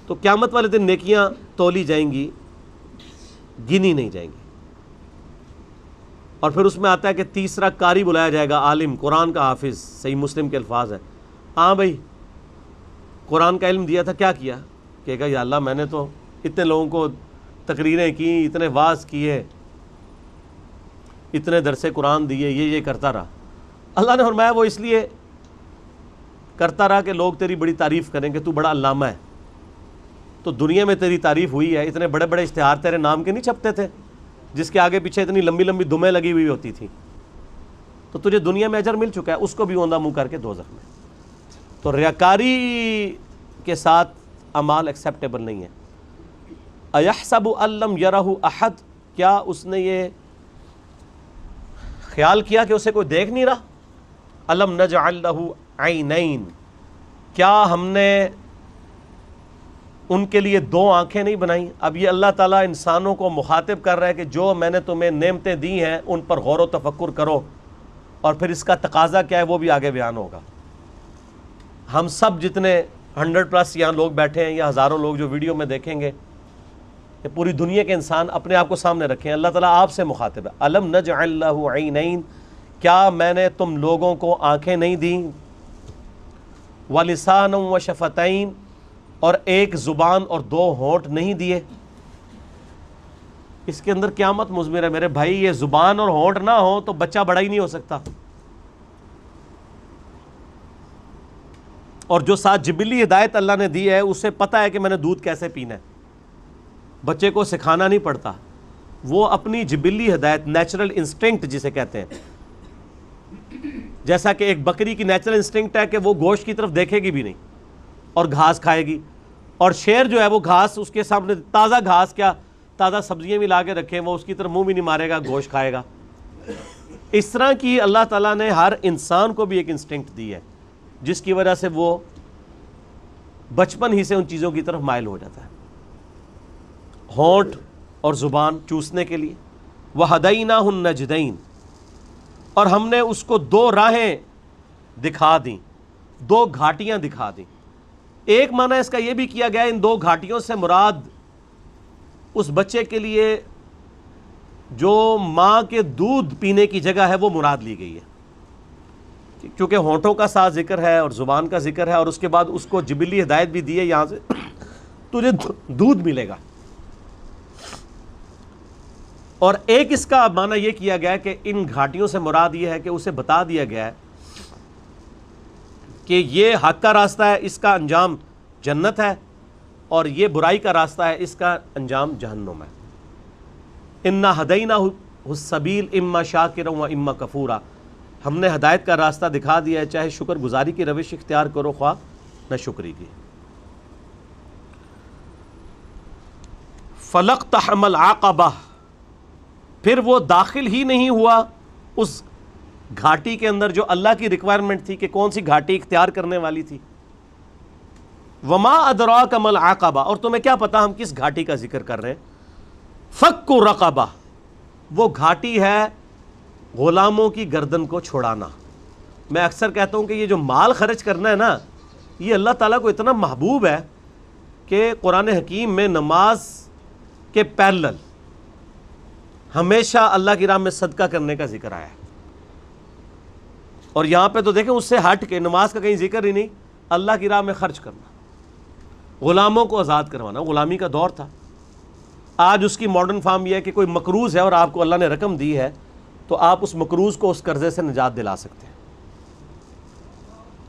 تو قیامت والے دن نیکیاں تولی جائیں گی، گنی نہیں جائیں گی۔ اور پھر اس میں آتا ہے کہ تیسرا قاری بلایا جائے گا، عالم، قرآن کا حافظ، صحیح مسلم کے الفاظ ہیں۔ ہاں بھائی قرآن کا علم دیا تھا، کیا کیا؟ کہے گا یا اللہ میں نے تو اتنے لوگوں کو تقریریں کی، اتنے واعظ کیے، اتنے درس قرآن دیے، یہ کرتا رہا۔ اللہ نے فرمایا وہ اس لیے کرتا رہا کہ لوگ تیری بڑی تعریف کریں کہ تو بڑا علامہ ہے۔ تو دنیا میں تیری تعریف ہوئی ہے، اتنے بڑے بڑے اشتہار تیرے نام کے نہیں چھپتے تھے جس کے آگے پیچھے اتنی لمبی لمبی دمیں لگی ہوئی ہوتی تھی، تو تجھے دنیا میں اجر مل چکا ہے، اس کو بھی اوندھا منہ کر کے دوزخ میں۔ تو ریاکاری کے ساتھ اعمال ایکسیپٹیبل نہیں ہے۔ اَيَحْسَبُ أَن لَّمْ يَرَهُ أَحَدٌ، کیا اس نے یہ خیال کیا کہ اسے کوئی دیکھ نہیں رہا؟ أَلَمْ نَجْعَل لَّهُ عَيْنَيْنِ، کیا ہم نے ان کے لیے 2 آنکھیں نہیں بنائیں؟ اب یہ اللہ تعالیٰ انسانوں کو مخاطب کر رہا ہے کہ جو میں نے تمہیں نعمتیں دی ہیں ان پر غور و تفکر کرو، اور پھر اس کا تقاضا کیا ہے وہ بھی آگے بیان ہوگا۔ ہم سب جتنے 100+ یہاں لوگ بیٹھے ہیں یا ہزاروں لوگ جو ویڈیو میں دیکھیں گے، کہ پوری دنیا کے انسان اپنے آپ کو سامنے رکھیں، اللہ تعالیٰ آپ سے مخاطب ہے۔ أَلَمْ نَجْعَل لَّهُ عَيْنَيْنِ، کیا میں نے تم لوگوں کو آنکھیں نہیں دیں؟ وَلِسَانًا وَشَفَتَيْنِ، اور ایک زبان اور 2 ہونٹ نہیں دیے؟ اس کے اندر قیامت مضمر ہے میرے بھائی، یہ زبان اور ہونٹ نہ ہو تو بچہ بڑا ہی نہیں ہو سکتا۔ اور جو ساتھ جبلی ہدایت اللہ نے دی ہے اسے پتہ ہے کہ میں نے دودھ کیسے پینا ہے، بچے کو سکھانا نہیں پڑتا، وہ اپنی جبلی ہدایت، نیچرل انسٹنکٹ جسے کہتے ہیں، جیسا کہ ایک بکری کی نیچرل انسٹنکٹ ہے کہ وہ گوشت کی طرف دیکھے گی بھی نہیں اور گھاس کھائے گی، اور شیر جو ہے وہ گھاس اس کے سامنے، تازہ گھاس کیا تازہ سبزیاں بھی لا کے رکھیں وہ اس کی طرف منہ بھی نہیں مارے گا، گوشت کھائے گا۔ اس طرح کی اللہ تعالیٰ نے ہر انسان کو بھی ایک انسٹنکٹ دی ہے جس کی وجہ سے وہ بچپن ہی سے ان چیزوں کی طرف مائل ہو جاتا ہے، ہونٹ اور زبان چوسنے کے لیے۔ وَهَدَيْنَاهُ النَّجْدَيْنِ، اور ہم نے اس کو 2 راہیں دکھا دیں، 2 گھاٹیاں دکھا دیں۔ ایک معنی اس کا یہ بھی کیا گیا ان 2 گھاٹیوں سے مراد اس بچے کے لیے جو ماں کے دودھ پینے کی جگہ ہے وہ مراد لی گئی ہے، کیونکہ ہونٹوں کا ساتھ ذکر ہے اور زبان کا ذکر ہے، اور اس کے بعد اس کو جبلی ہدایت بھی دی ہے، یہاں سے تجھے دودھ ملے گا۔ اور ایک اس کا معنی یہ کیا گیا ہے کہ ان گھاٹیوں سے مراد یہ ہے کہ اسے بتا دیا گیا ہے کہ یہ حق کا راستہ ہے، اس کا انجام جنت ہے، اور یہ برائی کا راستہ ہے، اس کا انجام جہنم ہے۔ اِنَّا هَدَيْنَاهُ السَّبِيلَ إِمَّا شَاكِرًا وَإِمَّا كَفُورًا، ہم نے ہدایت کا راستہ دکھا دیا ہے، چاہے شکر گزاری کی روش اختیار کرو خواہ نہ شکری کی۔ فَلَقْتَحَمَ الْعَقَبَةَ، پھر وہ داخل ہی نہیں ہوا اس گھاٹی کے اندر جو اللہ کی ریکوائرمنٹ تھی کہ کون سی گھاٹی اختیار کرنے والی تھی۔ وَمَا أَدْرَاكَ مَا الْعَقَبَةُ، اور تمہیں کیا پتا ہم کس گھاٹی کا ذکر کر رہے ہیں؟ فَكُّ رَقَبَةٍ، وہ گھاٹی ہے غلاموں کی گردن کو چھڑانا۔ میں اکثر کہتا ہوں کہ یہ جو مال خرچ کرنا ہے نا، یہ اللہ تعالیٰ کو اتنا محبوب ہے کہ قرآن حکیم میں نماز کے پیرلل ہمیشہ اللہ کی راہ میں صدقہ کرنے کا ذکر آیا ہے۔ اور یہاں پہ تو دیکھیں اس سے ہٹ کے نماز کا کہیں ذکر ہی نہیں، اللہ کی راہ میں خرچ کرنا، غلاموں کو آزاد کروانا۔ غلامی کا دور تھا، آج اس کی ماڈرن فارم یہ ہے کہ کوئی مقروض ہے اور آپ کو اللہ نے رقم دی ہے تو آپ اس مقروض کو اس قرضے سے نجات دلا سکتے ہیں۔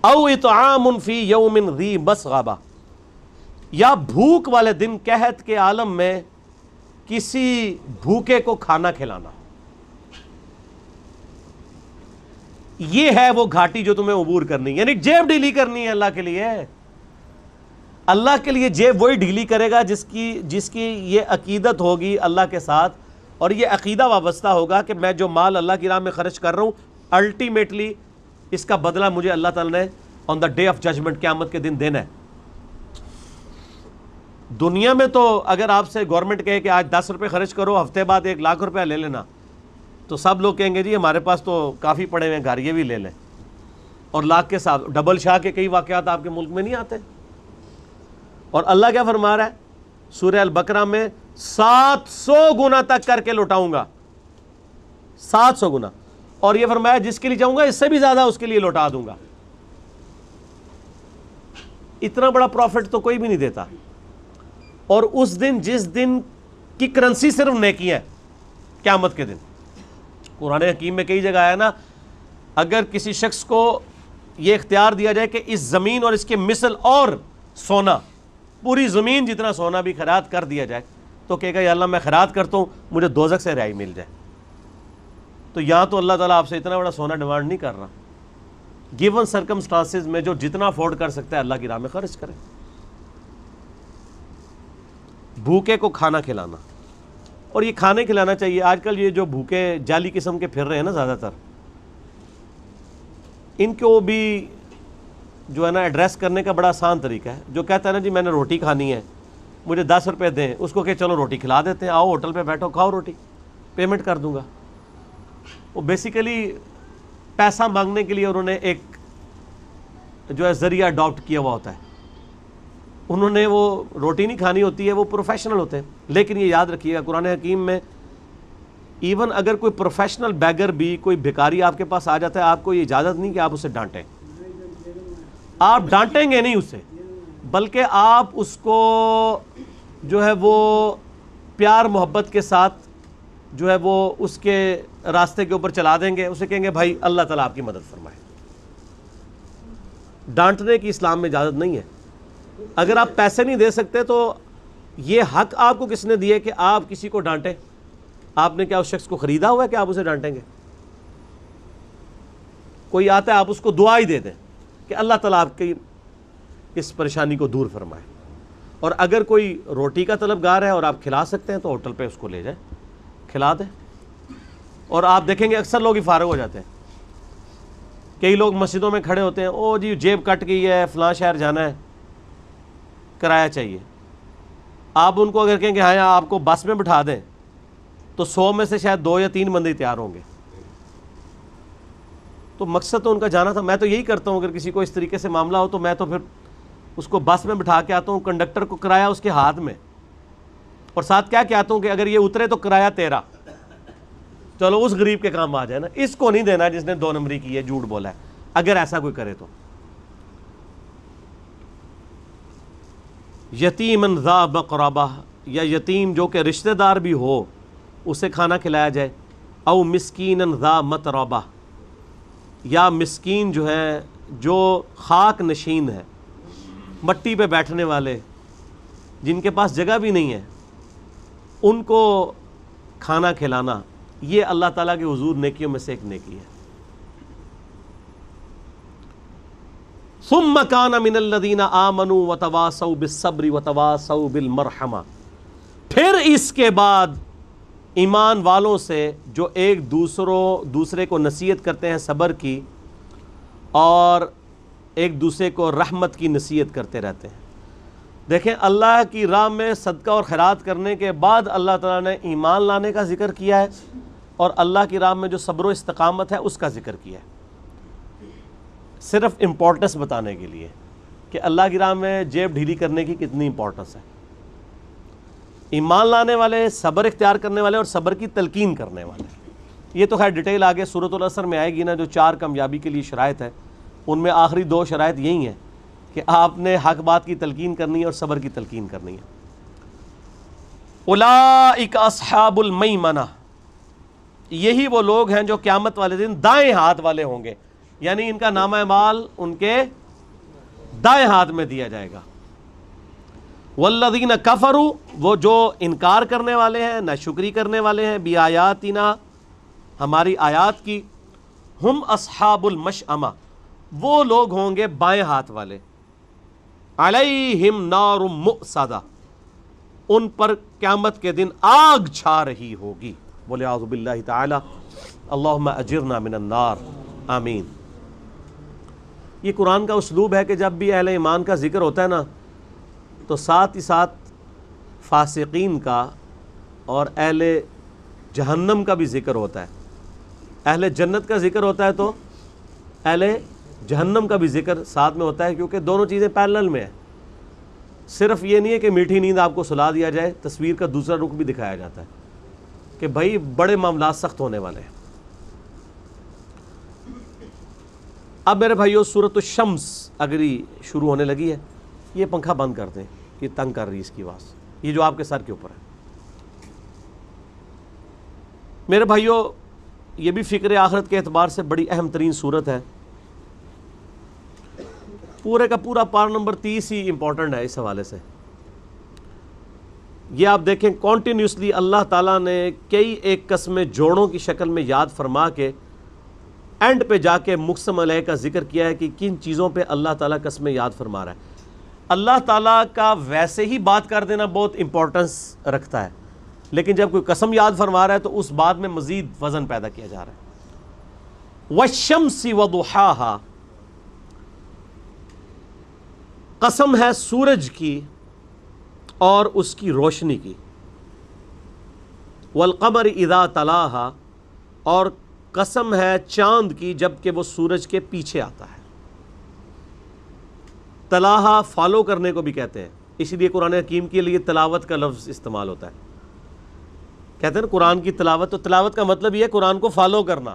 او اطعام فی یوم ذی مسغبہ، یا بھوک والے دن قحط کے عالم میں کسی بھوکے کو کھانا کھلانا۔ یہ ہے وہ گھاٹی جو تمہیں عبور کرنی، یعنی جیب ڈھیلی کرنی ہے اللہ کے لیے۔ اللہ کے لیے جیب وہی ڈھیلی کرے گا جس کی یہ عقیدت ہوگی اللہ کے ساتھ، اور یہ عقیدہ وابستہ ہوگا کہ میں جو مال اللہ کی راہ میں خرچ کر رہا ہوں الٹیمیٹلی اس کا بدلہ مجھے اللہ تعالیٰ نے آن دا ڈے آف ججمنٹ، قیامت کے دن دینا ہے۔ دنیا میں تو اگر آپ سے گورنمنٹ کہے کہ آج 10 روپے خرچ کرو، ہفتے بعد 1 لاکھ روپے لے لینا، تو سب لوگ کہیں گے جی ہمارے پاس تو کافی پڑے ہوئے ہیں گھر، یہ بھی لے لیں۔ اور لاکھ کے ساتھ ڈبل شاہ کے کئی واقعات آپ کے ملک میں نہیں آتے۔ اور اللہ کیا فرما رہا ہے سورہ البقرہ میں؟ 700 گنا تک کر کے لوٹاؤں گا، 700 گنا، اور یہ فرمایا جس کے لیے چاہوں گا اس سے بھی زیادہ اس کے لیے لوٹا دوں گا۔ اتنا بڑا پروفٹ تو کوئی بھی نہیں دیتا۔ اور اس دن جس دن کی کرنسی صرف نیکی ہے، قیامت کے دن، قرآن حکیم میں کئی جگہ آیا نا، اگر کسی شخص کو یہ اختیار دیا جائے کہ اس زمین اور اس کے مثل اور سونا، پوری زمین جتنا سونا بھی خیرات کر دیا جائے، تو کہے گا یا اللہ میں خیرات کرتا ہوں مجھے دوزخ سے رہائی مل جائے۔ تو یہاں تو اللہ تعالیٰ آپ سے اتنا بڑا سونا ڈیمانڈ نہیں کر رہا، گیون سرکمسٹانسز میں جو جتنا افورڈ کر سکتا ہے اللہ کی راہ میں خرچ کرے۔ بھوکے کو کھانا کھلانا، اور یہ کھانے کھلانا چاہیے۔ آج کل یہ جو بھوکے جعلی قسم کے پھر رہے ہیں نا زیادہ تر، ان کو بھی جو ہے نا ایڈریس کرنے کا بڑا آسان طریقہ ہے۔ جو کہتا ہے نا جی میں نے روٹی کھانی ہے، مجھے 10 روپے دیں، اس کو کہ چلو روٹی کھلا دیتے ہیں، آؤ ہوٹل پہ بیٹھو کھاؤ روٹی، پیمنٹ کر دوں گا۔ وہ بیسیکلی پیسہ مانگنے کے لیے انہوں نے ایک جو ہے ذریعہ اڈاپٹ کیا ہوا ہوتا ہے۔ انہوں نے وہ روٹی نہیں کھانی ہوتی ہے، وہ پروفیشنل ہوتے ہیں۔ لیکن یہ یاد رکھیے گا قرآن حکیم میں ایون اگر کوئی پروفیشنل بیگر بھی، کوئی بھکاری آپ کے پاس آ جاتا ہے، آپ کو یہ اجازت نہیں کہ آپ اسے ڈانٹیں۔ آپ ڈانٹیں گے نہیں اسے، بلکہ آپ اس کو جو ہے وہ پیار محبت کے ساتھ جو ہے وہ اس کے راستے کے اوپر چلا دیں گے، اسے کہیں گے بھائی اللہ تعالیٰ آپ کی مدد فرمائے۔ ڈانٹنے کی اسلام میں اجازت نہیں ہے۔ اگر آپ پیسے نہیں دے سکتے تو یہ حق آپ کو کس نے دیا کہ آپ کسی کو ڈانٹیں؟ آپ نے کیا اس شخص کو خریدا ہوا ہے کہ آپ اسے ڈانٹیں گے؟ کوئی آتا ہے آپ اس کو دعا ہی دے دیں کہ اللہ تعالیٰ آپ کی اس پریشانی کو دور فرمائے۔ اور اگر کوئی روٹی کا طلبگار ہے اور آپ کھلا سکتے ہیں تو ہوٹل پہ اس کو لے جائیں، کھلا دیں۔ اور آپ دیکھیں گے اکثر لوگ ہی فارغ ہو جاتے ہیں۔ کئی لوگ مسجدوں میں کھڑے ہوتے ہیں، او جی جیب کٹ گئی ہے، فلاں شہر جانا ہے، کرایہ چاہیے۔ آپ ان کو اگر کہیں کہ ہاں آپ کو بس میں بٹھا دیں تو 100 میں سے شاید 2 یا 3 بندے تیار ہوں گے۔ تو مقصد تو ان کا جانا تھا۔ میں تو یہی کرتا ہوں، اگر کسی کو اس طریقے سے معاملہ ہو تو میں تو پھر اس کو بس میں بٹھا کے آتا ہوں، کنڈکٹر کو کرایہ اس کے ہاتھ میں، اور ساتھ کیا کہتا ہوں کہ اگر یہ اترے تو کرایہ تیرا، چلو اس غریب کے کام آ جائے نا، اس کو نہیں دینا جس نے 2 نمبری کی ہے، جھوٹ بولا ہے۔ اگر ایسا کوئی کرے تو یتیمن ذا مقربہ، یا یتیم جو کہ رشتہ دار بھی ہو اسے کھانا کھلایا جائے۔ او مسکینن ذا متربہ، یا مسکین جو ہے جو خاک نشین ہے، مٹی پہ بیٹھنے والے جن کے پاس جگہ بھی نہیں ہے، ان کو کھانا کھلانا، یہ اللہ تعالیٰ کے حضور نیکیوں میں سے ایک نیکی ہے۔ ثم کان من الذین آمنوا وتواصوا بالصبر وتواصوا بالمرحمہ، پھر اس کے بعد ایمان والوں سے جو ایک دوسرے کو نصیحت کرتے ہیں صبر کی، اور ایک دوسرے کو رحمت کی نصیحت کرتے رہتے ہیں۔ دیکھیں اللہ کی راہ میں صدقہ اور خیرات کرنے کے بعد اللہ تعالیٰ نے ایمان لانے کا ذکر کیا ہے، اور اللہ کی راہ میں جو صبر و استقامت ہے اس کا ذکر کیا ہے، صرف امپورٹنس بتانے کے لیے کہ اللہ کی راہ میں جیب ڈھیلی کرنے کی کتنی امپورٹنس ہے۔ ایمان لانے والے، صبر اختیار کرنے والے اور صبر کی تلقین کرنے والے، یہ تو خیر ڈیٹیل آگے سورۃ العصر میں آئے گی نا، جو 4 کامیابی کے لیے شرائط ہے، ان میں آخری 2 شرائط یہی ہیں کہ آپ نے حق بات کی تلقین کرنی ہے اور صبر کی تلقین کرنی ہے۔ اولئک اصحاب المیمنہ، یہی وہ لوگ ہیں جو قیامت والے دن دائیں ہاتھ والے ہوں گے، یعنی ان کا نامہ اعمال ان کے دائیں ہاتھ میں دیا جائے گا۔ والذین کفروا، وہ جو انکار کرنے والے ہیں، ناشکری کرنے والے ہیں، بآیاتنا، ہماری آیات کی، ہم اصحاب المشأمہ، وہ لوگ ہوں گے بائیں ہاتھ والے، علیہم نار مؤصدہ، ان پر قیامت کے دن آگ چھا رہی ہوگی۔ بولے اعوذ باللہ تعالی، اللہم اجرنا من النار، آمین۔ یہ قرآن کا اسلوب ہے کہ جب بھی اہل ایمان کا ذکر ہوتا ہے نا، تو ساتھ ہی ساتھ فاسقین کا اور اہل جہنم کا بھی ذکر ہوتا ہے، اہل جنت کا ذکر ہوتا ہے تو اہل جہنم کا بھی ذکر ساتھ میں ہوتا ہے، کیونکہ دونوں چیزیں پیرلل میں ہیں۔ صرف یہ نہیں ہے کہ میٹھی نیند آپ کو سلا دیا جائے، تصویر کا دوسرا رخ بھی دکھایا جاتا ہے کہ بھائی بڑے معاملات سخت ہونے والے ہیں۔ اب میرے بھائیو سورۃ الشمس اگر یہ شروع ہونے لگی ہے، یہ پنکھا بند کر دیں، یہ تنگ کر رہی ہے اس کی آواز، یہ جو آپ کے سر کے اوپر ہے۔ میرے بھائیو یہ بھی فکر آخرت کے اعتبار سے بڑی اہم ترین صورت ہے، پورے کا پورا پارہ نمبر 30 ہی امپورٹنٹ ہے اس حوالے سے۔ یہ آپ دیکھیں کنٹینیوسلی اللہ تعالیٰ نے کئی ایک قسمیں جوڑوں کی شکل میں یاد فرما کے اینڈ پہ جا کے مقسم علیہ کا ذکر کیا ہے کہ کن چیزوں پہ اللہ تعالیٰ قسمیں یاد فرما رہا ہے۔ اللہ تعالیٰ کا ویسے ہی بات کر دینا بہت امپورٹنس رکھتا ہے، لیکن جب کوئی قسم یاد فرما رہا ہے تو اس بات میں مزید وزن پیدا کیا جا رہا ہے۔ والشمس وضحاها، قسم ہے سورج کی اور اس کی روشنی کی، والقمر اذا تلاہا، اور قسم ہے چاند کی جب کہ وہ سورج کے پیچھے آتا ہے۔ تلاہا فالو کرنے کو بھی کہتے ہیں، اسی لیے قرآن حکیم کے لیے تلاوت کا لفظ استعمال ہوتا ہے۔ کہتے ہیں نا قرآن کی تلاوت، تو تلاوت کا مطلب یہ ہے قرآن کو فالو کرنا۔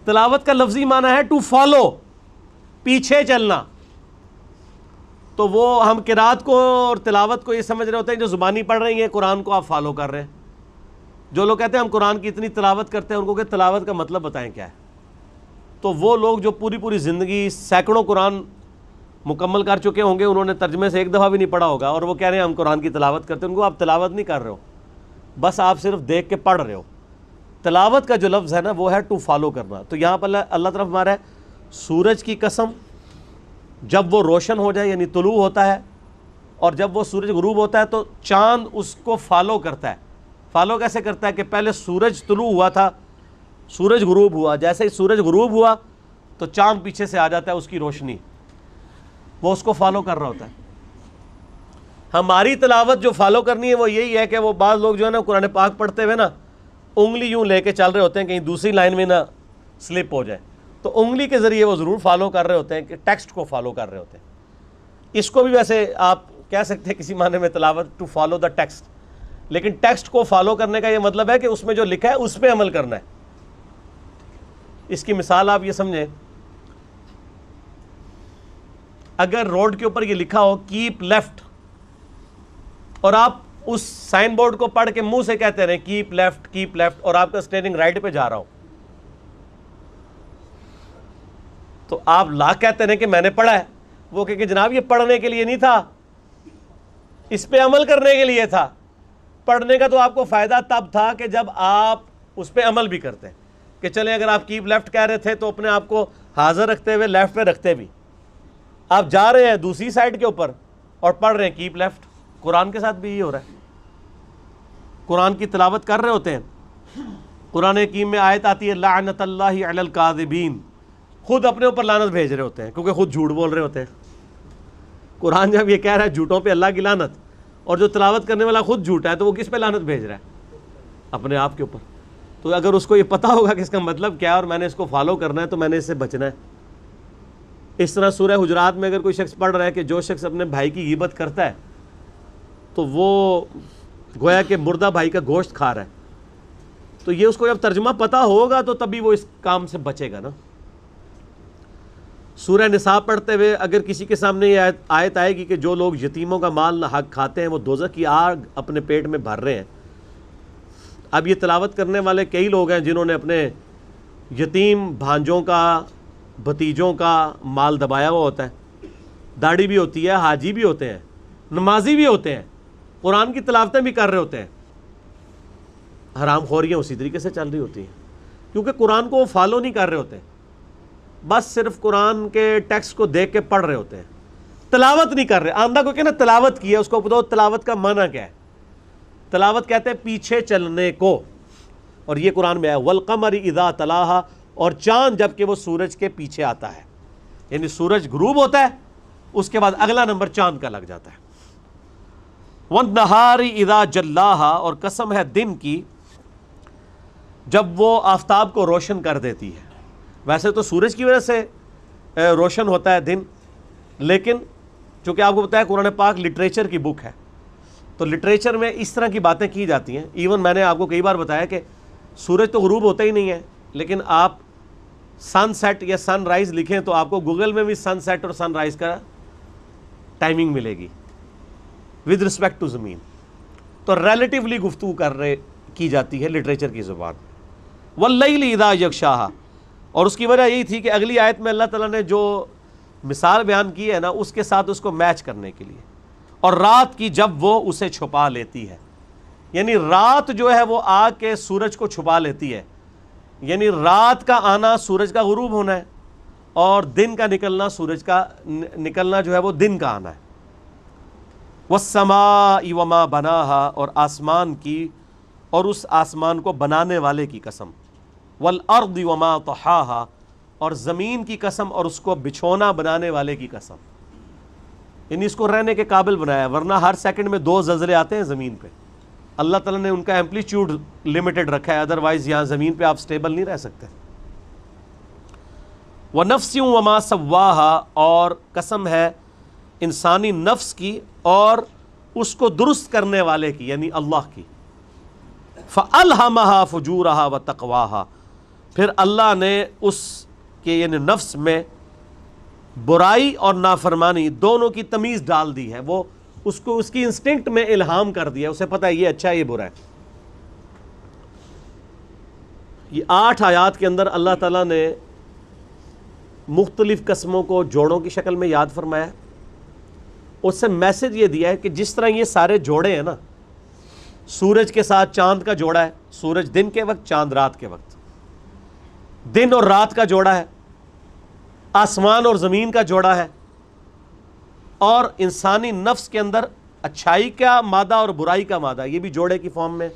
تلاوت کا لفظی معنی ہے ٹو فالو، پیچھے چلنا۔ تو وہ ہم قرات کو اور تلاوت کو یہ سمجھ رہے ہوتے ہیں جو زبانی پڑھ رہی ہیں، قرآن کو آپ فالو کر رہے ہیں۔ جو لوگ کہتے ہیں ہم قرآن کی اتنی تلاوت کرتے ہیں، ان کو کہ تلاوت کا مطلب بتائیں کیا ہے۔ تو وہ لوگ جو پوری پوری زندگی سینکڑوں قرآن مکمل کر چکے ہوں گے، انہوں نے ترجمے سے ایک دفعہ بھی نہیں پڑھا ہوگا، اور وہ کہہ رہے ہیں ہم قرآن کی تلاوت کرتے ہیں، ان کو آپ تلاوت نہیں کر رہے ہو، بس آپ صرف دیکھ کے پڑھ رہے ہو۔ تلاوت کا جو لفظ ہے نا وہ ہے ٹو فالو کرنا۔ تو یہاں پر اللہ طرف ہمارا ہے سورج کی قسم، جب وہ روشن ہو جائے یعنی طلوع ہوتا ہے، اور جب وہ سورج غروب ہوتا ہے تو چاند اس کو فالو کرتا ہے۔ فالو کیسے کرتا ہے کہ پہلے سورج طلوع ہوا تھا، سورج غروب ہوا، جیسے ہی سورج غروب ہوا تو چاند پیچھے سے آ جاتا ہے، اس کی روشنی، وہ اس کو فالو کر رہا ہوتا ہے۔ ہماری تلاوت جو فالو کرنی ہے وہ یہی ہے کہ وہ بعض لوگ جو ہے نا قرآن پاک پڑھتے ہوئے نا انگلی یوں لے کے چل رہے ہوتے ہیں کہیں دوسری لائن میں نہ سلپ ہو جائے، تو انگلی کے ذریعے وہ ضرور فالو کر رہے ہوتے ہیں کہ ٹیکسٹ کو فالو کر رہے ہوتے ہیں۔ اس کو بھی ویسے آپ کہہ سکتے ہیں کسی معنی میں تلاوت ٹو فالو دا ٹیکسٹ، لیکن ٹیکسٹ کو فالو کرنے کا یہ مطلب ہے کہ اس میں جو لکھا ہے اس پہ عمل کرنا ہے۔ اس کی مثال آپ یہ سمجھیں، اگر روڈ کے اوپر یہ لکھا ہو کیپ لیفٹ، اور آپ اس سائن بورڈ کو پڑھ کے منہ سے کہتے رہیں کیپ لیفٹ، اور آپ کا اسٹیئرنگ رائٹ پہ جا رہا ہو، تو آپ لا کہتے رہیں کہ میں نے پڑھا ہے، وہ کہ جناب یہ پڑھنے کے لیے نہیں تھا، اس پہ عمل کرنے کے لیے تھا۔ پڑھنے کا تو آپ کو فائدہ تب تھا کہ جب آپ اس پہ عمل بھی کرتے، کہ چلیں اگر آپ کیپ لیفٹ کہہ رہے تھے تو اپنے آپ کو حاضر رکھتے ہوئے لیفٹ پہ رکھتے بھی۔ آپ جا رہے ہیں دوسری سائڈ کے اوپر اور پڑھ رہے ہیں کیپ لیفٹ۔ قرآن کے ساتھ بھی یہ ہو رہا ہے، قرآن کی تلاوت کر رہے ہوتے ہیں، قرآن حکیم میں آیت آتی ہے لعنت اللہ علی الکاذبین، خود اپنے اوپر لعنت بھیج رہے ہوتے ہیں کیونکہ خود جھوٹ بول رہے ہوتے ہیں۔ قرآن جب یہ کہہ رہا ہے جھوٹوں پہ اللہ کی لعنت، اور جو تلاوت کرنے والا خود جھوٹا ہے، تو وہ کس پہ لعنت بھیج رہا ہے؟ اپنے آپ کے اوپر۔ تو اگر اس کو یہ پتا ہوگا کہ اس کا مطلب کیا ہے اور میں نے اس کو فالو کرنا ہے تو میں نے اس سے بچنا ہے۔ اس طرح سورہ حجرات میں اگر کوئی شخص پڑھ رہا ہے کہ جو شخص اپنے بھائی کی غیبت کرتا ہے تو وہ گویا کہ مردہ بھائی کا گوشت کھا رہا ہے، تو یہ اس کو جب ترجمہ پتہ ہوگا تو تبھی وہ اس کام سے بچے گا نا. سورہ نساء پڑھتے ہوئے اگر کسی کے سامنے یہ آیت آئے گی کہ جو لوگ یتیموں کا مال نہ حق کھاتے ہیں وہ دوزخ کی آگ اپنے پیٹ میں بھر رہے ہیں. اب یہ تلاوت کرنے والے کئی لوگ ہیں جنہوں نے اپنے یتیم بھانجوں کا بھتیجوں کا مال دبایا ہوا ہوتا ہے. داڑھی بھی ہوتی ہے, حاجی بھی ہوتے ہیں, نمازی بھی ہوتے ہیں, قرآن کی تلاوتیں بھی کر رہے ہوتے ہیں, حرام خوریاں اسی طریقے سے چل رہی ہوتی ہیں کیونکہ قرآن کو وہ فالو نہیں کر رہے ہوتے, بس صرف قرآن کے ٹیکسٹ کو دیکھ کے پڑھ رہے ہوتے ہیں, تلاوت نہیں کر رہے. آندہ کو کہنا تلاوت کی ہے, اس کو بتاؤ تلاوت کا معنی کیا ہے. تلاوت کہتے ہیں پیچھے چلنے کو, اور یہ قرآن میں ہے والقمر اذا تلاہا, اور چاند جب کہ وہ سورج کے پیچھے آتا ہے, یعنی سورج غروب ہوتا ہے اس کے بعد اگلا نمبر چاند کا لگ جاتا ہے. والنہار اذا جلاہا, اور قسم ہے دن کی جب وہ آفتاب کو روشن کر دیتی ہے. ویسے تو سورج کی وجہ سے روشن ہوتا ہے دن, لیکن چونکہ آپ کو پتہ ہے قرآن پاک لٹریچر کی بک ہے تو لٹریچر میں اس طرح کی باتیں کی جاتی ہیں. ایون میں نے آپ کو کئی بار بتایا کہ سورج تو غروب ہوتا ہی نہیں ہے, لیکن آپ سن سیٹ یا سن رائز لکھیں تو آپ کو گوگل میں بھی سن سیٹ اور سن رائز کا ٹائمنگ ملے گی ود رسپیکٹ ٹو زمین. تو ریلیٹیولی گفتگو کی جاتی ہے لٹریچر کی زبان. واللیل اذا یغشاہا, اور اس کی وجہ یہی تھی کہ اگلی آیت میں اللہ تعالیٰ نے جو مثال بیان کی ہے نا اس کے ساتھ اس کو میچ کرنے کے لیے, اور رات کی جب وہ اسے چھپا لیتی ہے, یعنی رات جو ہے وہ آ کے سورج کو چھپا لیتی ہے, یعنی رات کا آنا سورج کا غروب ہونا ہے اور دن کا نکلنا سورج کا نکلنا جو ہے وہ دن کا آنا ہے. والسماء وما بناہا, اور آسمان کی اور اس آسمان کو بنانے والے کی قسم. والارض وما طحاہا, اور زمین کی قسم اور اس کو بچھونا بنانے والے کی قسم, یعنی اس کو رہنے کے قابل بنایا, ورنہ ہر سیکنڈ میں 2 زلزلے آتے ہیں زمین پہ. اللہ تعالیٰ نے ان کا ایمپلیٹیوڈ لمیٹڈ رکھا ہے, ادروائز یہاں زمین پہ آپ سٹیبل نہیں رہ سکتے. وَنَفْسٍ وَمَا سَوَّاهَا, اور قسم ہے انسانی نفس کی اور اس کو درست کرنے والے کی, یعنی اللہ کی. فَأَلْهَمَهَا فُجُورَهَا وَتَقْوَاهَا, پھر اللہ نے اس کے یعنی نفس میں برائی اور نافرمانی دونوں کی تمیز ڈال دی ہے. وہ اس کو اس کی انسٹنکٹ میں الہام کر دیا, اسے پتہ ہے یہ اچھا ہے یہ برا ہے. یہ 8 آیات کے اندر اللہ تعالیٰ نے مختلف قسموں کو جوڑوں کی شکل میں یاد فرمایا, اس سے میسج یہ دیا ہے کہ جس طرح یہ سارے جوڑے ہیں نا, سورج کے ساتھ چاند کا جوڑا ہے, سورج دن کے وقت چاند رات کے وقت, دن اور رات کا جوڑا ہے, آسمان اور زمین کا جوڑا ہے, اور انسانی نفس کے اندر اچھائی کا مادہ اور برائی کا مادہ, یہ بھی جوڑے کی فارم میں.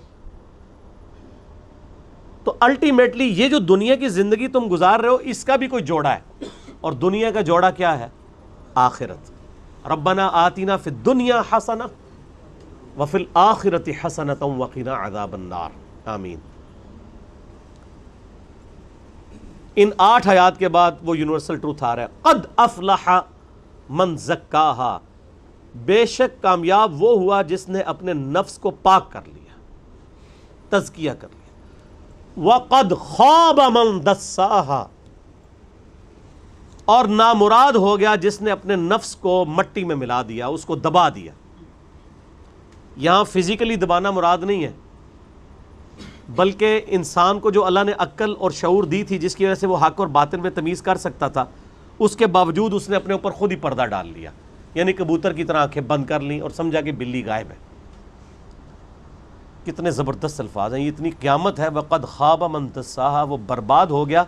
تو الٹیمیٹلی یہ جو دنیا کی زندگی تم گزار رہے ہو اس کا بھی کوئی جوڑا ہے, اور دنیا کا جوڑا کیا ہے؟ آخرت. ربنا آتنا فی الدنیا حسنہ وفی الآخرۃ حسنۃ وقنا عذاب النار. آمین. ان 8 آیات کے بعد وہ یونیورسل ٹروتھ آ رہا ہے, قد افلح من زکاہا, بے شک کامیاب وہ ہوا جس نے اپنے نفس کو پاک کر لیا, تزکیہ کر لیا. وقد خاب من دساہا, اور نامراد ہو گیا جس نے اپنے نفس کو مٹی میں ملا دیا, اس کو دبا دیا. یہاں فزیکلی دبانا مراد نہیں ہے, بلکہ انسان کو جو اللہ نے عقل اور شعور دی تھی جس کی وجہ سے وہ حق اور باطل میں تمیز کر سکتا تھا, اس کے باوجود اس نے اپنے اوپر خود ہی پردہ ڈال لیا, یعنی کبوتر کی طرح آنکھیں بند کر لیں اور سمجھا کہ بلی غائب ہے. کتنے زبردست الفاظ ہیں, یہ اتنی قیامت ہے. وقد خاب من دساہا, وہ برباد ہو گیا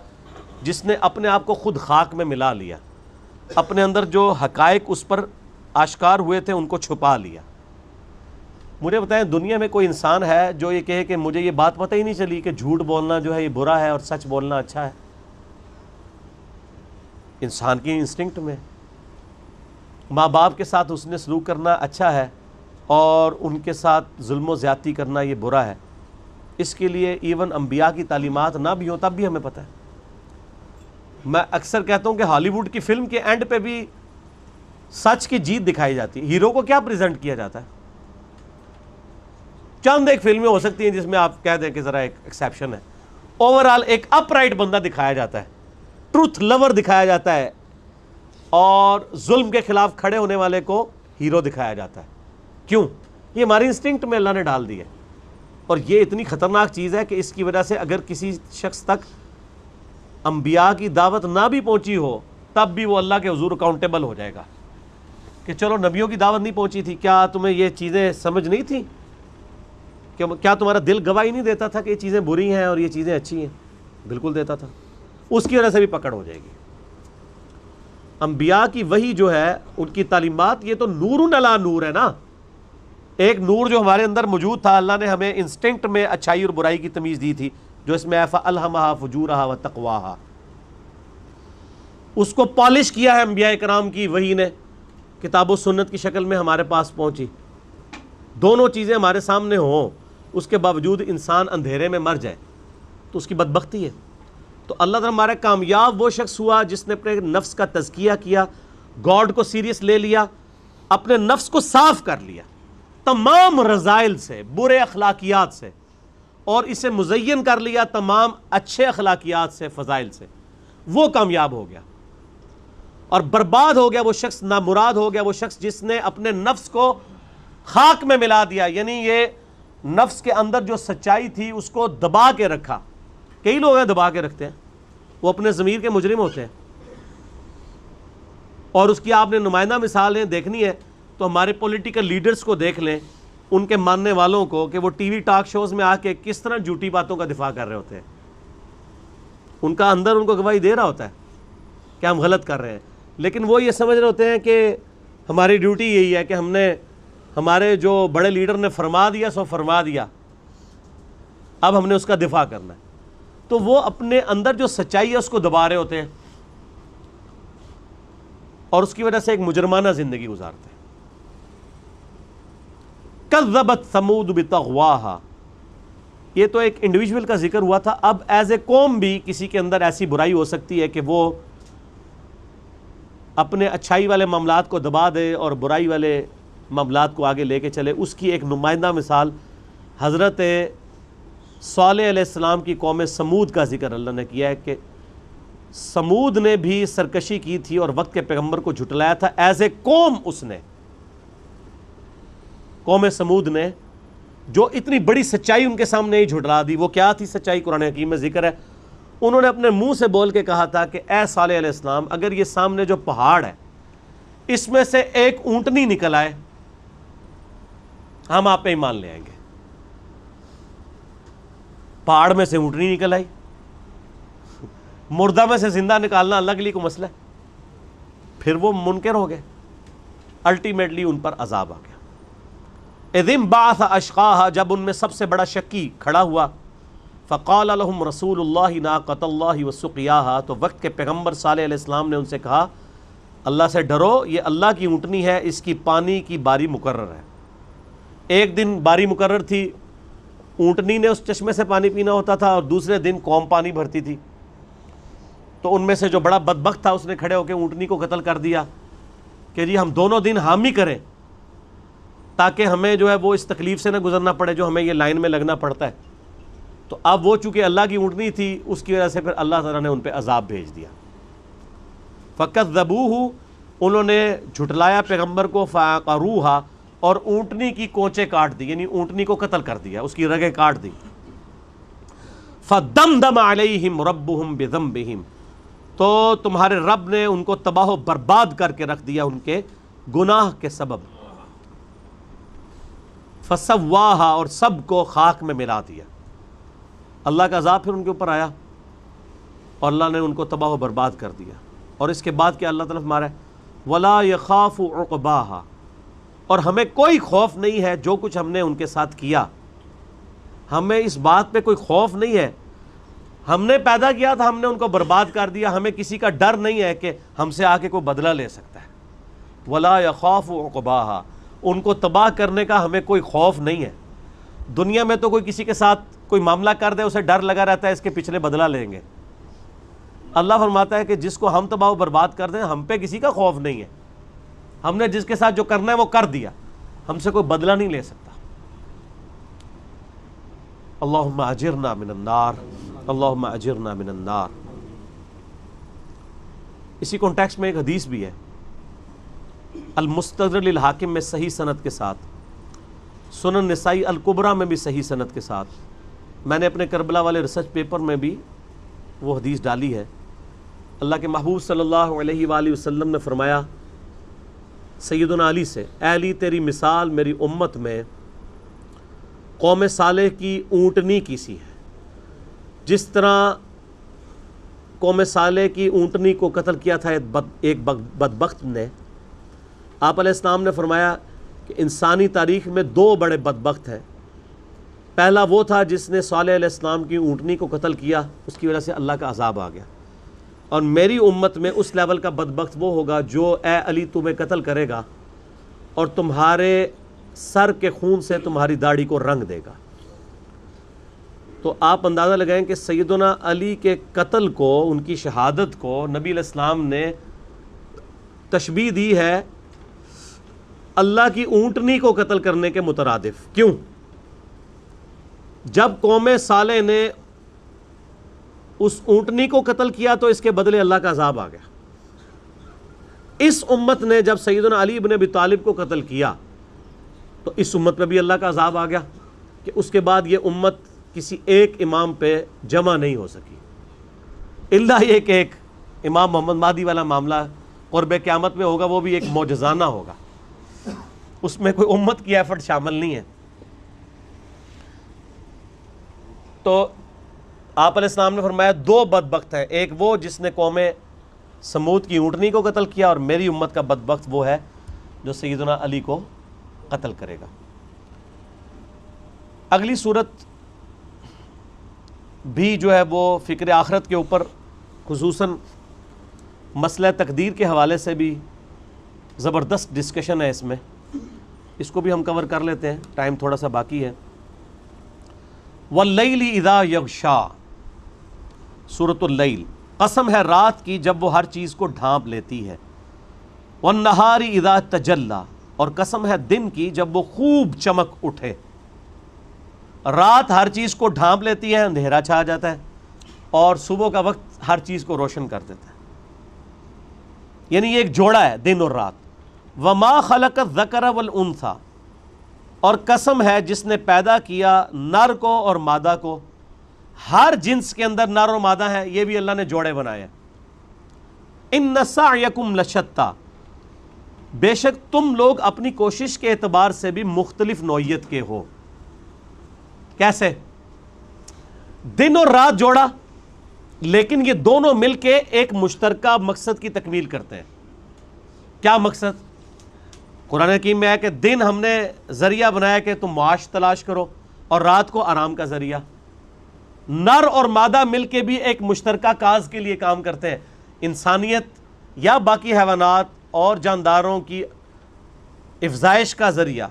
جس نے اپنے آپ کو خود خاک میں ملا لیا, اپنے اندر جو حقائق اس پر آشکار ہوئے تھے ان کو چھپا لیا. مجھے بتائیں دنیا میں کوئی انسان ہے جو یہ کہے کہ مجھے یہ بات پتہ ہی نہیں چلی کہ جھوٹ بولنا جو ہے یہ برا ہے اور سچ بولنا اچھا ہے؟ انسان کی انسٹنکٹ میں ماں باپ کے ساتھ اس نے سلوک کرنا اچھا ہے اور ان کے ساتھ ظلم و زیادتی کرنا یہ برا ہے. اس کے لیے ایون انبیاء کی تعلیمات نہ بھی ہوں تب بھی ہمیں پتہ ہے. میں اکثر کہتا ہوں کہ ہالی ووڈ کی فلم کے اینڈ پہ بھی سچ کی جیت دکھائی جاتی ہے. ہیرو کو کیا پریزنٹ کیا جاتا ہے؟ چند ایک فلمیں ہو سکتی ہیں جس میں آپ کہہ دیں کہ ذرا ایک ایکسیپشن ہے، اوورال ایک اپ رائٹ بندہ دکھایا جاتا ہے، ٹروتھ لور دکھایا جاتا ہے، اور ظلم کے خلاف کھڑے ہونے والے کو ہیرو دکھایا جاتا ہے. کیوں؟ یہ ہماری انسٹنکٹ میں اللہ نے ڈال دی ہے، اور یہ اتنی خطرناک چیز ہے کہ اس کی وجہ سے اگر کسی شخص تک انبیاء کی دعوت نہ بھی پہنچی ہو تب بھی وہ اللہ کے حضور اکاؤنٹیبل ہو جائے گا کہ چلو نبیوں کی دعوت نہیں پہنچی تھی، کیا تمہیں یہ چیزیں سمجھ نہیں تھیں؟ کیا تمہارا دل گواہی نہیں دیتا تھا کہ یہ چیزیں بری ہیں اور یہ چیزیں اچھی ہیں؟ بالکل دیتا تھا. اس کی وجہ سے بھی پکڑ ہو جائے گی. انبیاء کی وحی جو ہے، ان کی تعلیمات، یہ تو نور علی نور ہے نا. ایک نور جو ہمارے اندر موجود تھا، اللہ نے ہمیں انسٹنکٹ میں اچھائی اور برائی کی تمیز دی تھی، جو اس میں ہے فَأَلْهَمَهَا فُجُورَهَا وَتَقْوَاهَا. اس کو پالش کیا ہے انبیاء کرام کی وحی نے، کتاب و سنت کی شکل میں ہمارے پاس پہنچی. دونوں چیزیں ہمارے سامنے ہوں، اس کے باوجود انسان اندھیرے میں مر جائے تو اس کی بدبختی ہے. تو اللہ تعالیٰ ہمارا کامیاب وہ شخص ہوا جس نے اپنے نفس کا تزکیہ کیا، گاڈ کو سیریس لے لیا، اپنے نفس کو صاف کر لیا تمام رذائل سے، برے اخلاقیات سے، اور اسے مزین کر لیا تمام اچھے اخلاقیات سے، فضائل سے. وہ کامیاب ہو گیا. اور برباد ہو گیا وہ شخص، نامراد ہو گیا وہ شخص جس نے اپنے نفس کو خاک میں ملا دیا. یعنی یہ نفس کے اندر جو سچائی تھی اس کو دبا کے رکھا. کئی لوگ ہیں دبا کے رکھتے ہیں، وہ اپنے ضمیر کے مجرم ہوتے ہیں. اور اس کی آپ نے نمائندہ مثالیں دیکھنی ہے تو ہمارے پولیٹیکل لیڈرز کو دیکھ لیں، ان کے ماننے والوں کو، کہ وہ ٹی وی ٹاک شوز میں آ کے کس طرح جھوٹی باتوں کا دفاع کر رہے ہوتے ہیں. ان کا اندر ان کو گواہی دے رہا ہوتا ہے کہ ہم غلط کر رہے ہیں، لیکن وہ یہ سمجھ رہے ہوتے ہیں کہ ہماری ڈیوٹی یہی ہے کہ ہم نے، ہمارے جو بڑے لیڈر نے فرما دیا سو فرما دیا، اب ہم نے اس کا دفاع کرنا ہے. تو وہ اپنے اندر جو سچائی ہے اس کو دبا رہے ہوتے ہیں، اور اس کی وجہ سے ایک مجرمانہ زندگی گزارتے ہیں. کذبت ثمود بطغواہا، یہ تو ایک انڈیویجول کا ذکر ہوا تھا. اب ایز اے قوم بھی کسی کے اندر ایسی برائی ہو سکتی ہے کہ وہ اپنے اچھائی والے معاملات کو دبا دے اور برائی والے معاملات کو آگے لے کے چلے. اس کی ایک نمائندہ مثال حضرت صالح علیہ السلام کی قوم سمود کا ذکر اللہ نے کیا ہے کہ سمود نے بھی سرکشی کی تھی اور وقت کے پیغمبر کو جھٹلایا تھا. ایز اے قوم اس نے، قوم سمود نے جو اتنی بڑی سچائی ان کے سامنے ہی جھٹلا دی. وہ کیا تھی سچائی؟ قرآن حکیم میں ذکر ہے. انہوں نے اپنے منہ سے بول کے کہا تھا کہ اے صالح علیہ السلام، اگر یہ سامنے جو پہاڑ ہے اس میں سے ایک اونٹنی نکل آئے ہم آپ پہ ایمان لے آئیں گے. پہاڑ میں سے اونٹنی نکل آئی، مردہ میں سے زندہ نکالنا اللہ کے لیے کوئی مسئلہ ہے؟ پھر وہ منکر ہو گئے، الٹیمیٹلی ان پر عذاب آ گیا. اذ انبعث اشقاها، جب ان میں سب سے بڑا شکی کھڑا ہوا، فقال لهم رسول اللہ ناقۃ اللہ وسقیاها، تو وقت کے پیغمبر صالح علیہ السلام نے ان سے کہا اللہ سے ڈرو، یہ اللہ کی اونٹنی ہے، اس کی پانی کی باری مقرر ہے. ایک دن باری مقرر تھی، اونٹنی نے اس چشمے سے پانی پینا ہوتا تھا، اور دوسرے دن قوم پانی بھرتی تھی. تو ان میں سے جو بڑا بدبخت تھا اس نے کھڑے ہو کے اونٹنی کو قتل کر دیا کہ جی ہم دونوں دن حامی کریں تاکہ ہمیں جو ہے وہ اس تکلیف سے نہ گزرنا پڑے جو ہمیں یہ لائن میں لگنا پڑتا ہے. تو اب وہ چونکہ اللہ کی اونٹنی تھی اس کی وجہ سے پھر اللہ تعالیٰ نے ان پہ عذاب بھیج دیا. فَكَذَّبُوهُ، انہوں نے جھٹلایا پیغمبر کو، فَعَقَرُوهَا، اور اونٹنی کی کونچے کاٹ دی، یعنی اونٹنی کو قتل کر دیا، اس کی رگیں کاٹ دی. فَدَمْدَمَ عَلَيْهِمْ رَبُّهُمْ بِذَنبِهِمْ، تو تمہارے رب نے ان کو تباہ و برباد کر کے رکھ دیا ان کے گناہ کے سبب. فَسَوَّاهَا، اور سب کو خاک میں ملا دیا. اللہ کا عذاب پھر ان کے اوپر آیا اور اللہ نے ان کو تباہ و برباد کر دیا. اور اس کے بعد کیا اللہ تعالیٰ فرما رہا ہے، وَلَا يَخَافُ عُقْبَاهَا، اور ہمیں کوئی خوف نہیں ہے جو کچھ ہم نے ان کے ساتھ کیا، ہمیں اس بات پہ کوئی خوف نہیں ہے. ہم نے پیدا کیا تھا، ہم نے ان کو برباد کر دیا، ہمیں کسی کا ڈر نہیں ہے کہ ہم سے آ کے کوئی بدلہ لے سکتا ہے. وَلَا يَخَافُ عُقْبَاهَا، ان کو تباہ کرنے کا ہمیں کوئی خوف نہیں ہے. دنیا میں تو کوئی کسی کے ساتھ کوئی معاملہ کر دے اسے ڈر لگا رہتا ہے اس کے پچھلے بدلہ لیں گے. اللہ فرماتا ہے کہ جس کو ہم تباہ و برباد کر دیں ہم پہ کسی کا خوف نہیں ہے. ہم نے جس کے ساتھ جو کرنا ہے وہ کر دیا، ہم سے کوئی بدلہ نہیں لے سکتا. اللہم اجرنا من النار، اللہم اجرنا من النار۔ اسی کانٹیکسٹ میں ایک حدیث بھی ہے المستدرک للحاکم میں صحیح سند کے ساتھ، سنن نسائی الکبریٰ میں بھی صحیح سند کے ساتھ، میں نے اپنے کربلا والے ریسرچ پیپر میں بھی وہ حدیث ڈالی ہے۔ اللہ کے محبوب صلی اللہ علیہ وآلہ وسلم نے فرمایا سیدنا علی سے، اے علی تیری مثال میری امت میں قوم صالح کی اونٹنی کی سی ہے، جس طرح قوم صالح کی اونٹنی کو قتل کیا تھا ایک بدبخت نے۔ آپ علیہ السلام نے فرمایا کہ انسانی تاریخ میں دو بڑے بدبخت ہیں، پہلا وہ تھا جس نے صالح علیہ السلام کی اونٹنی کو قتل کیا، اس کی وجہ سے اللہ کا عذاب آ گیا، اور میری امت میں اس لیول کا بدبخت وہ ہوگا جو اے علی تمہیں قتل کرے گا اور تمہارے سر کے خون سے تمہاری داڑھی کو رنگ دے گا۔ تو آپ اندازہ لگائیں کہ سیدنا علی کے قتل کو، ان کی شہادت کو نبی علیہ السلام نے تشبیہ دی ہے اللہ کی اونٹنی کو قتل کرنے کے مترادف۔ کیوں؟ جب قوم صالح نے اس اونٹنی کو قتل کیا تو اس کے بدلے اللہ کا عذاب آ گیا۔ اس امت نے جب سیدنا علی بن ابی طالب کو قتل کیا تو اس امت پہ بھی اللہ کا عذاب آ گیا کہ اس کے بعد یہ امت کسی ایک امام پہ جمع نہیں ہو سکی، اللہ یہ کہ ایک امام محمد مہدی والا معاملہ قرب قیامت میں ہوگا، وہ بھی ایک معجزانہ ہوگا، اس میں کوئی امت کی ایفرٹ شامل نہیں ہے۔ تو آپ علیہ السلام نے فرمایا دو بدبخت ہیں، ایک وہ جس نے قوم سمود کی اونٹنی کو قتل کیا، اور میری امت کا بدبخت وہ ہے جو سیدنا علی کو قتل کرے گا۔ اگلی صورت بھی جو ہے وہ فکر آخرت کے اوپر خصوصاً مسئلہ تقدیر کے حوالے سے بھی زبردست ڈسکشن ہے، اس کو بھی ہم کور کر لیتے ہیں، ٹائم تھوڑا سا باقی ہے۔ واللیل اذا یغشا، سورۃ اللیل، قسم ہے رات کی جب وہ ہر چیز کو ڈھانپ لیتی ہے۔ والنہار اذا تجلی، اور قسم ہے دن کی جب وہ خوب چمک اٹھے۔ رات ہر چیز کو ڈھانپ لیتی ہے، اندھیرا چھا جاتا ہے، اور صبح کا وقت ہر چیز کو روشن کر دیتا ہے، یعنی یہ ایک جوڑا ہے دن اور رات۔ وما خلق الذکر والانثی، اور قسم ہے جس نے پیدا کیا نر کو اور مادہ کو، ہر جنس کے اندر نر اور مادہ ہیں، یہ بھی اللہ نے جوڑے بنائے ہیں۔ ان سعیکم لشتی، بے شک تم لوگ اپنی کوشش کے اعتبار سے بھی مختلف نوعیت کے ہو۔ کیسے؟ دن اور رات جوڑا، لیکن یہ دونوں مل کے ایک مشترکہ مقصد کی تکمیل کرتے ہیں۔ کیا مقصد؟ قرآن حکیم میں ہے کہ دن ہم نے ذریعہ بنایا کہ تم معاش تلاش کرو، اور رات کو آرام کا ذریعہ۔ نر اور مادہ مل کے بھی ایک مشترکہ کاز کے لیے کام کرتے ہیں۔ انسانیت یا باقی حیوانات اور جانداروں کی افزائش کا ذریعہ،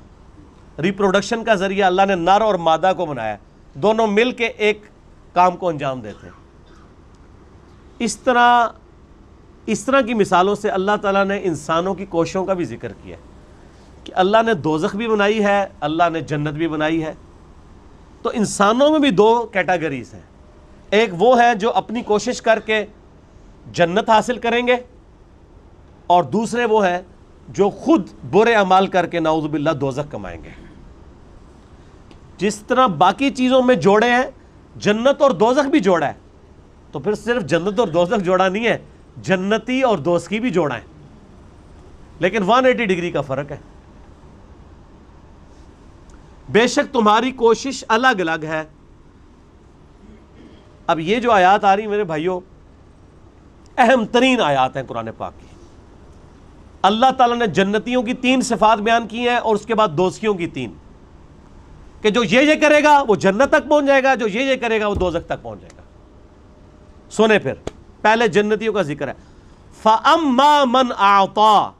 ریپروڈکشن کا ذریعہ اللہ نے نر اور مادہ کو بنایا، دونوں مل کے ایک کام کو انجام دیتے ہیں۔ اس طرح کی مثالوں سے اللہ تعالیٰ نے انسانوں کی کوششوں کا بھی ذکر کیا کہ اللہ نے دوزخ بھی بنائی ہے، اللہ نے جنت بھی بنائی ہے۔ تو انسانوں میں بھی دو کیٹیگریز ہیں، ایک وہ ہیں جو اپنی کوشش کر کے جنت حاصل کریں گے، اور دوسرے وہ ہیں جو خود برے اعمال کر کے نعوذ باللہ دوزخ کمائیں گے۔ جس طرح باقی چیزوں میں جوڑے ہیں، جنت اور دوزخ بھی جوڑا ہے، تو پھر صرف جنت اور دوزخ جوڑا نہیں ہے، جنتی اور دوزخی بھی جوڑا ہے، لیکن 180 ڈگری کا فرق ہے۔ بے شک تمہاری کوشش الگ الگ ہے۔ اب یہ جو آیات آ رہی میرے بھائیوں، اہم ترین آیات ہیں قرآن پاک کی۔ اللہ تعالیٰ نے جنتیوں کی 3 صفات بیان کی ہیں، اور اس کے بعد دوزخیوں کی 3، کہ جو یہ کرے گا وہ جنت تک پہنچ جائے گا، جو یہ کرے گا وہ دوزخ تک پہنچ جائے گا۔ سنیں پھر، پہلے جنتیوں کا ذکر ہے۔ فَأَمَّا مَنْ أَعْطَى،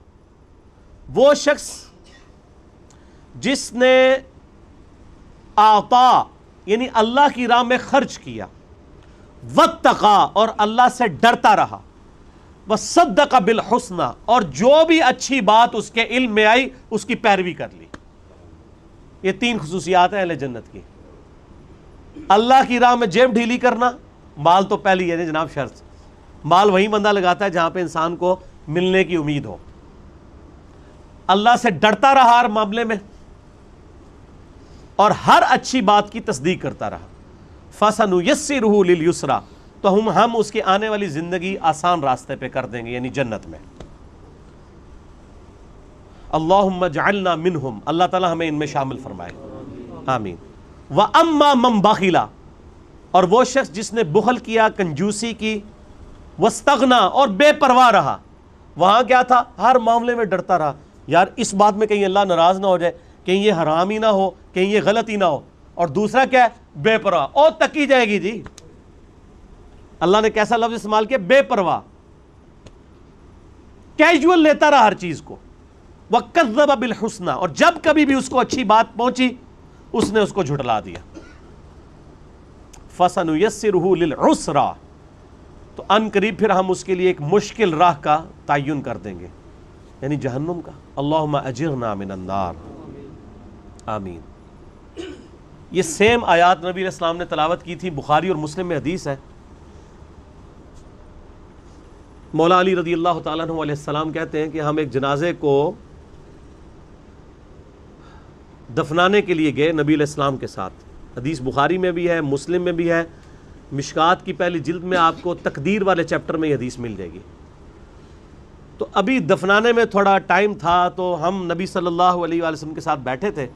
وہ شخص جس نے آتا یعنی اللہ کی راہ میں خرچ کیا، واتقى، اور اللہ سے ڈرتا رہا، وصدق بالحسنى، اور جو بھی اچھی بات اس کے علم میں آئی اس کی پیروی کر لی۔ یہ 3 خصوصیات ہیں اہل جنت کی۔ اللہ کی راہ میں جیب ڈھیلی کرنا، مال تو پہلی ہے جناب شرط، مال وہیں بندہ لگاتا ہے جہاں پہ انسان کو ملنے کی امید ہو۔ اللہ سے ڈرتا رہا ہر معاملے میں، اور ہر اچھی بات کی تصدیق کرتا رہا۔ فَسَنُيَسِّرُهُ لِلْيُسْرَى، تو ہم اس کی آنے والی زندگی آسان راستے پہ کر دیں گے، یعنی جنت میں۔ اللہم اجعلنا منہم، اللہ تعالی ہمیں ان میں شامل فرمائے، آمین۔ وَأَمَّا مَنْ بَخِلَ، اور وہ شخص جس نے بخل کیا، کنجوسی کی، وَاسْتَغْنَى، اور بے پرواہ رہا۔ وہاں کیا تھا؟ ہر معاملے میں ڈرتا رہا، یار اس بات میں کہیں اللہ ناراض نہ ہو جائے، کہیں یہ حرام ہی نہ ہو، کہیں یہ غلط ہی نہ ہو۔ اور دوسرا کیا ہے؟ بے پرواہ، اور تکی جائے گی جی۔ اللہ نے کیسا لفظ استعمال کیا؟ بے پرواہ، کیجول لیتا رہا ہر چیز کو۔ وَكَذَّبَ بِالْحُسْنَى، اور جب کبھی بھی اس کو اچھی بات پہنچی اس نے اس کو جھٹلا دیا۔ فَسَنُيَسِّرُهُ لِلْعُسْرَى، تو ان قریب پھر ہم اس کے لیے ایک مشکل راہ کا تعین کر دیں گے، یعنی جہنم کا۔ اللہم اجرنا من النار، آمین۔ یہ سیم آیات نبی علیہ السلام نے تلاوت کی تھی، بخاری اور مسلم میں حدیث ہے۔ مولا علی رضی اللہ تعالیٰ عنہ علیہ السلام کہتے ہیں کہ ہم ایک جنازے کو دفنانے کے لیے گئے نبی علیہ السلام کے ساتھ، حدیث بخاری میں بھی ہے، مسلم میں بھی ہے، مشکات کی پہلی جلد میں آپ کو تقدیر والے چیپٹر میں یہ حدیث مل جائے گی۔ تو ابھی دفنانے میں تھوڑا ٹائم تھا، تو ہم نبی صلی اللہ علیہ وآلہ وسلم کے ساتھ بیٹھے تھے،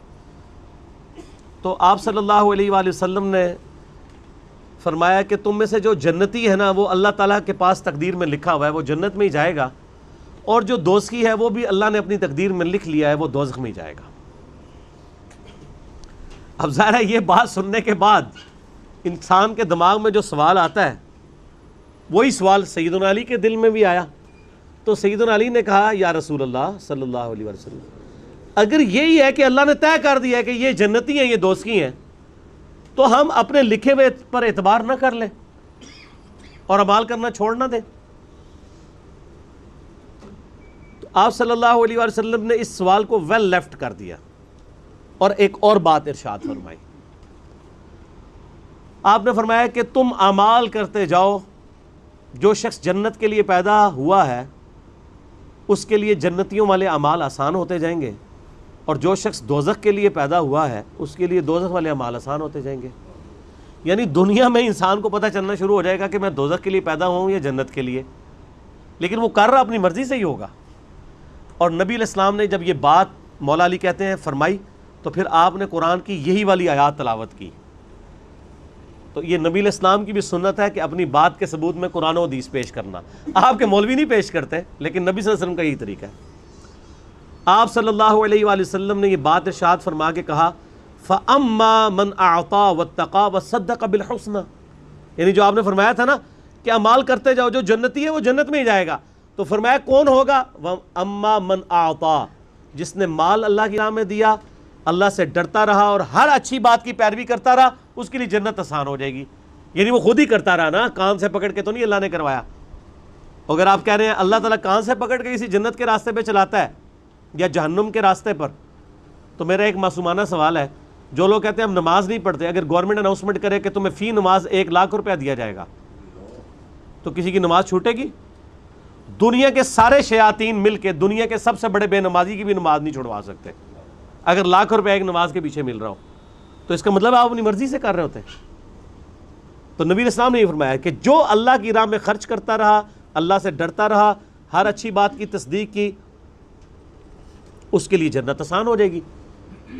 تو آپ صلی اللہ علیہ وآلہ وسلم نے فرمایا کہ تم میں سے جو جنتی ہے نا، وہ اللہ تعالیٰ کے پاس تقدیر میں لکھا ہوا ہے وہ جنت میں ہی جائے گا، اور جو دوزخی ہے وہ بھی اللہ نے اپنی تقدیر میں لکھ لیا ہے وہ دوزخ میں ہی جائے گا۔ اب ظاہر ہے یہ بات سننے کے بعد انسان کے دماغ میں جو سوال آتا ہے وہی سوال سیدنا علی کے دل میں بھی آیا۔ تو سیدنا علی نے کہا یا رسول اللہ صلی اللہ علیہ وسلم، اگر یہی ہے کہ اللہ نے طے کر دیا ہے کہ یہ جنتی ہیں یہ دوزخی ہیں، تو ہم اپنے لکھے ہوئے پر اعتبار نہ کر لیں اور اعمال کرنا چھوڑ نہ دیں۔ تو آپ صلی اللہ علیہ وسلم نے اس سوال کو ویل لیفٹ کر دیا اور ایک اور بات ارشاد فرمائی۔ آپ نے فرمایا کہ تم اعمال کرتے جاؤ، جو شخص جنت کے لیے پیدا ہوا ہے اس کے لیے جنتیوں والے اعمال آسان ہوتے جائیں گے، اور جو شخص دوزخ کے لیے پیدا ہوا ہے اس کے لیے دوزخ والے اعمال آسان ہوتے جائیں گے۔ یعنی دنیا میں انسان کو پتہ چلنا شروع ہو جائے گا کہ میں دوزخ کے لیے پیدا ہوں یا جنت کے لیے، لیکن وہ کر رہا اپنی مرضی سے ہی ہوگا۔ اور نبی علیہ السلام نے جب یہ بات مولا علی کہتے ہیں فرمائی، تو پھر آپ نے قرآن کی یہی والی آیات تلاوت کی۔ تو یہ نبی علیہ السلام کی بھی سنت ہے کہ اپنی بات کے ثبوت میں قرآن و حدیث پیش کرنا۔ آپ کے مولوی نہیں پیش کرتے، لیکن نبی صلی اللہ علیہ وسلم کا یہی طریقہ ہے۔ آپ صلی اللہ علیہ وآلہ وسلم نے یہ بات ارشاد فرما کے کہا فَأَمَّا مَنْ أَعْطَى وَاتَّقَى وَصَدَّقَ بِالْحُسْنَى، یعنی جو آپ نے فرمایا تھا نا کہ اعمال کرتے جاؤ، جو جنتی ہے وہ جنت میں ہی جائے گا، تو فرمایا کون ہوگا؟ وَأَمَّا مَنْ أَعْطَى، جس نے مال اللہ کی راہ میں دیا، اللہ سے ڈرتا رہا اور ہر اچھی بات کی پیروی کرتا رہا، اس کے لیے جنت آسان ہو جائے گی۔ یعنی وہ خود ہی کرتا رہا نا، کان سے پکڑ کے تو نہیں اللہ نے کروایا۔ اگر آپ کہہ رہے ہیں اللہ تعالیٰ کان سے پکڑ کے کسی جنت کے راستے پہ چلاتا ہے یا جہنم کے راستے پر، تو میرا ایک معصومانہ سوال ہے، جو لوگ کہتے ہیں ہم نماز نہیں پڑھتے، اگر گورنمنٹ اناؤنسمنٹ کرے کہ تمہیں فی نماز 1,00,000 روپیہ دیا جائے گا تو کسی کی نماز چھوٹے گی؟ دنیا کے سارے شیاطین مل کے دنیا کے سب سے بڑے بے نمازی کی بھی نماز نہیں چھڑوا سکتے اگر 1,00,000 روپے ایک نماز کے پیچھے مل رہا ہو۔ تو اس کا مطلب آپ اپنی مرضی سے کر رہے ہوتے ہیں۔ تو نبی علیہ السلام نے یہ فرمایا کہ جو اللہ کی راہ میں خرچ کرتا رہا، اللہ سے ڈرتا رہا، ہر اچھی بات کی تصدیق کی، اس کے لیے جنت آسان ہو جائے گی۔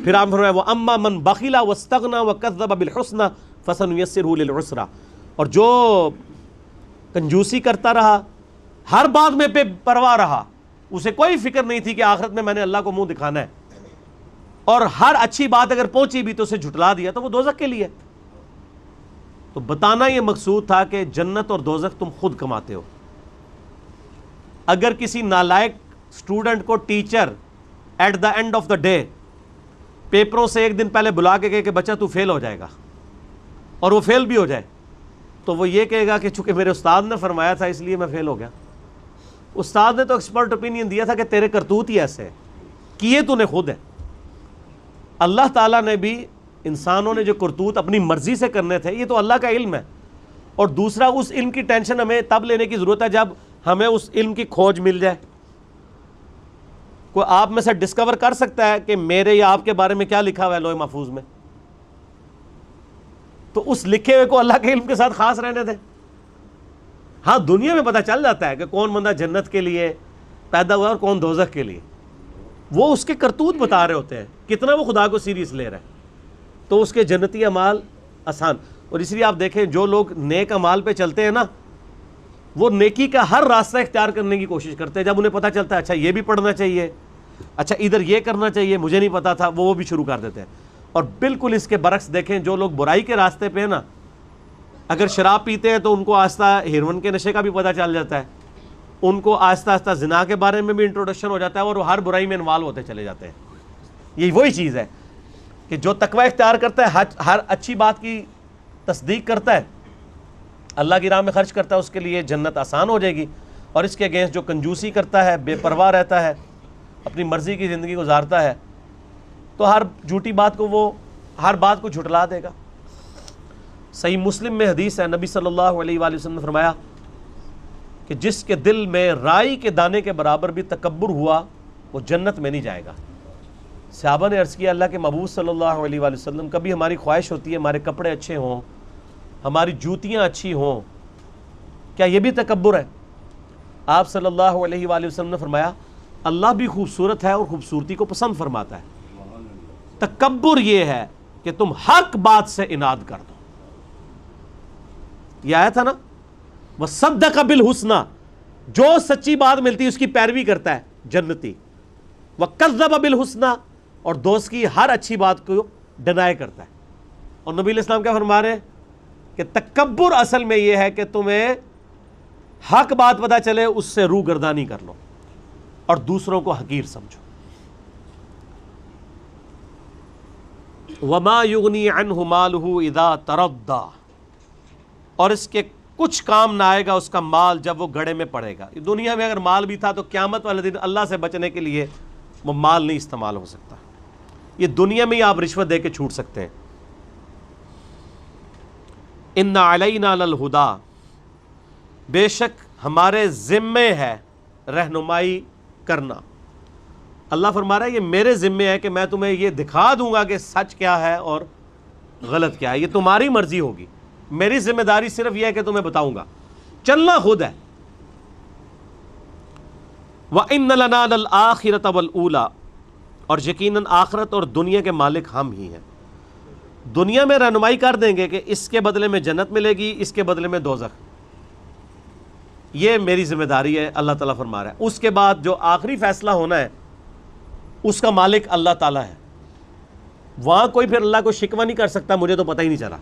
پھر آپ فرمایا وَأَمَّا مَنْ بَخِلَ وَاسْتَغْنَى وَكَذَّبَ بِالْحُسْنَى فَسَنُيَسِّرُهُ لِلْعُسْرَى، اور جو کنجوسی کرتا رہا، ہر بات میں بے پرواہ رہا، اسے کوئی فکر نہیں تھی کہ آخرت میں نے اللہ کو منہ دکھانا ہے، اور ہر اچھی بات اگر پہنچی بھی تو اسے جھٹلا دیا، تو وہ دوزخ کے لیے۔ تو بتانا یہ مقصود تھا کہ جنت اور دوزخ تم خود کماتے ہو۔ اگر کسی نالائق اسٹوڈنٹ کو teacher at the end of the day پیپروں سے ایک دن پہلے بلا کے کہے کہ بچہ تو فیل ہو جائے گا، اور وہ فیل بھی ہو جائے، تو وہ یہ کہے گا کہ چونکہ میرے استاد نے فرمایا تھا اس لیے میں فیل ہو گیا۔ استاد نے تو ایکسپرٹ اوپینین دیا تھا کہ تیرے کرتوت ہی ایسے ہیں، کیے تو نے خود ہے۔ اللہ تعالیٰ نے بھی انسانوں نے جو کرتوت اپنی مرضی سے کرنے تھے یہ تو اللہ کا علم ہے، اور دوسرا اس علم کی ٹینشن ہمیں تب لینے کی ضرورت ہے جب ہمیں اس علم کی کھوج مل جائے۔ کوئی آپ میں سے ڈسکور کر سکتا ہے کہ میرے یا آپ کے بارے میں کیا لکھا ہوا ہے لوح محفوظ میں؟ تو اس لکھے ہوئے کو اللہ کے علم کے ساتھ خاص رہنے دیں۔ ہاں دنیا میں پتہ چل جاتا ہے کہ کون بندہ جنت کے لیے پیدا ہوا اور کون دوزخ کے لیے، وہ اس کے کرتوت بتا رہے ہوتے ہیں، کتنا وہ خدا کو سیریس لے رہا ہے، تو اس کے جنتی اعمال آسان۔ اور اس لیے آپ دیکھیں جو لوگ نیک اعمال پہ چلتے ہیں نا، وہ نیکی کا ہر راستہ اختیار کرنے کی کوشش کرتے ہیں۔ جب انہیں پتہ چلتا ہے اچھا یہ بھی پڑھنا چاہیے، اچھا ادھر یہ کرنا چاہیے، مجھے نہیں پتا تھا، وہ بھی شروع کر دیتے ہیں۔ اور بالکل اس کے برعکس دیکھیں جو لوگ برائی کے راستے پہ ہیں نا، اگر شراب پیتے ہیں تو ان کو آہستہ ہیروئن کے نشے کا بھی پتہ چل جاتا ہے، ان کو آہستہ آہستہ زنا کے بارے میں بھی انٹروڈکشن ہو جاتا ہے، اور وہ ہر برائی میں انوالو ہوتے چلے جاتے ہیں۔ یہ وہی چیز ہے کہ جو تقوی اختیار کرتا ہے، ہر اچھی بات کی تصدیق کرتا ہے، اللہ کی راہ میں خرچ کرتا ہے، اس کے لیے جنت آسان ہو جائے گی۔ اور اس کے اگینسٹ جو کنجوسی کرتا ہے، بے پرواہ رہتا ہے، اپنی مرضی کی زندگی گزارتا ہے، تو ہر جھوٹی بات کو وہ ہر بات کو جھٹلا دے گا۔ صحیح مسلم میں حدیث ہے، نبی صلی اللہ علیہ وآلہ وسلم نے فرمایا کہ جس کے دل میں رائی کے دانے کے برابر بھی تکبر ہوا وہ جنت میں نہیں جائے گا۔ صحابہ نے عرض کیا اللہ کے محبوب صلی اللہ علیہ وآلہ وسلم، کبھی ہماری خواہش ہوتی ہے ہمارے کپڑے اچھے ہوں، ہماری جوتیاں اچھی ہوں، کیا یہ بھی تکبر ہے؟ آپ صلی اللہ علیہ وآلہ وسلم نے فرمایا اللہ بھی خوبصورت ہے اور خوبصورتی کو پسند فرماتا ہے، تکبر یہ ہے کہ تم حق بات سے اناد کر دو۔ یہ آیا تھا نا وَصَدَّقَ بِالْحُسْنَى، جو سچی بات ملتی ہے اس کی پیروی کرتا ہے جنتی، وَكَذَّبَ بِالْحُسْنَى، اور دوست کی ہر اچھی بات کو ڈینائی کرتا ہے۔ اور نبی علیہ السلام کیا فرما رہے ہیں کہ تکبر اصل میں یہ ہے کہ تمہیں حق بات پتہ چلے اس سے روح گردانی کر لو اور دوسروں کو حقیر سمجھو۔ وَمَا يُغْنِي عَنْهُ مَالُهُ إِذَا تَرَدَّى، اور اس کے کچھ کام نہ آئے گا اس کا مال جب وہ گڑھے میں پڑے گا۔ دنیا میں اگر مال بھی تھا تو قیامت والے دن اللہ سے بچنے کے لیے وہ مال نہیں استعمال ہو سکتا۔ یہ دنیا میں ہی آپ رشوت دے کے چھوٹ سکتے ہیں۔ اِنَّ عَلَيْنَا لَلْهُدَى، بے شک ہمارے ذمے ہے رہنمائی کرنا۔ اللہ فرما رہا ہے یہ میرے ذمے ہے کہ میں تمہیں یہ دکھا دوں گا کہ سچ کیا ہے اور غلط کیا ہے، یہ تمہاری مرضی ہوگی، میری ذمہ داری صرف یہ ہے کہ تمہیں بتاؤں گا، چلنا خود ہے۔ وَإِنَّ لَنَا لَلْآخِرَةَ وَالْأُولَى، اور یقیناً آخرت اور دنیا کے مالک ہم ہی ہیں۔ دنیا میں رہنمائی کر دیں گے کہ اس کے بدلے میں جنت ملے گی، اس کے بدلے میں دوزخ، یہ میری ذمہ داری ہے، اللہ تعالیٰ فرما رہا ہے۔ اس کے بعد جو آخری فیصلہ ہونا ہے اس کا مالک اللہ تعالیٰ ہے، وہاں کوئی پھر اللہ کو شکوہ نہیں کر سکتا مجھے تو پتہ ہی نہیں چلا۔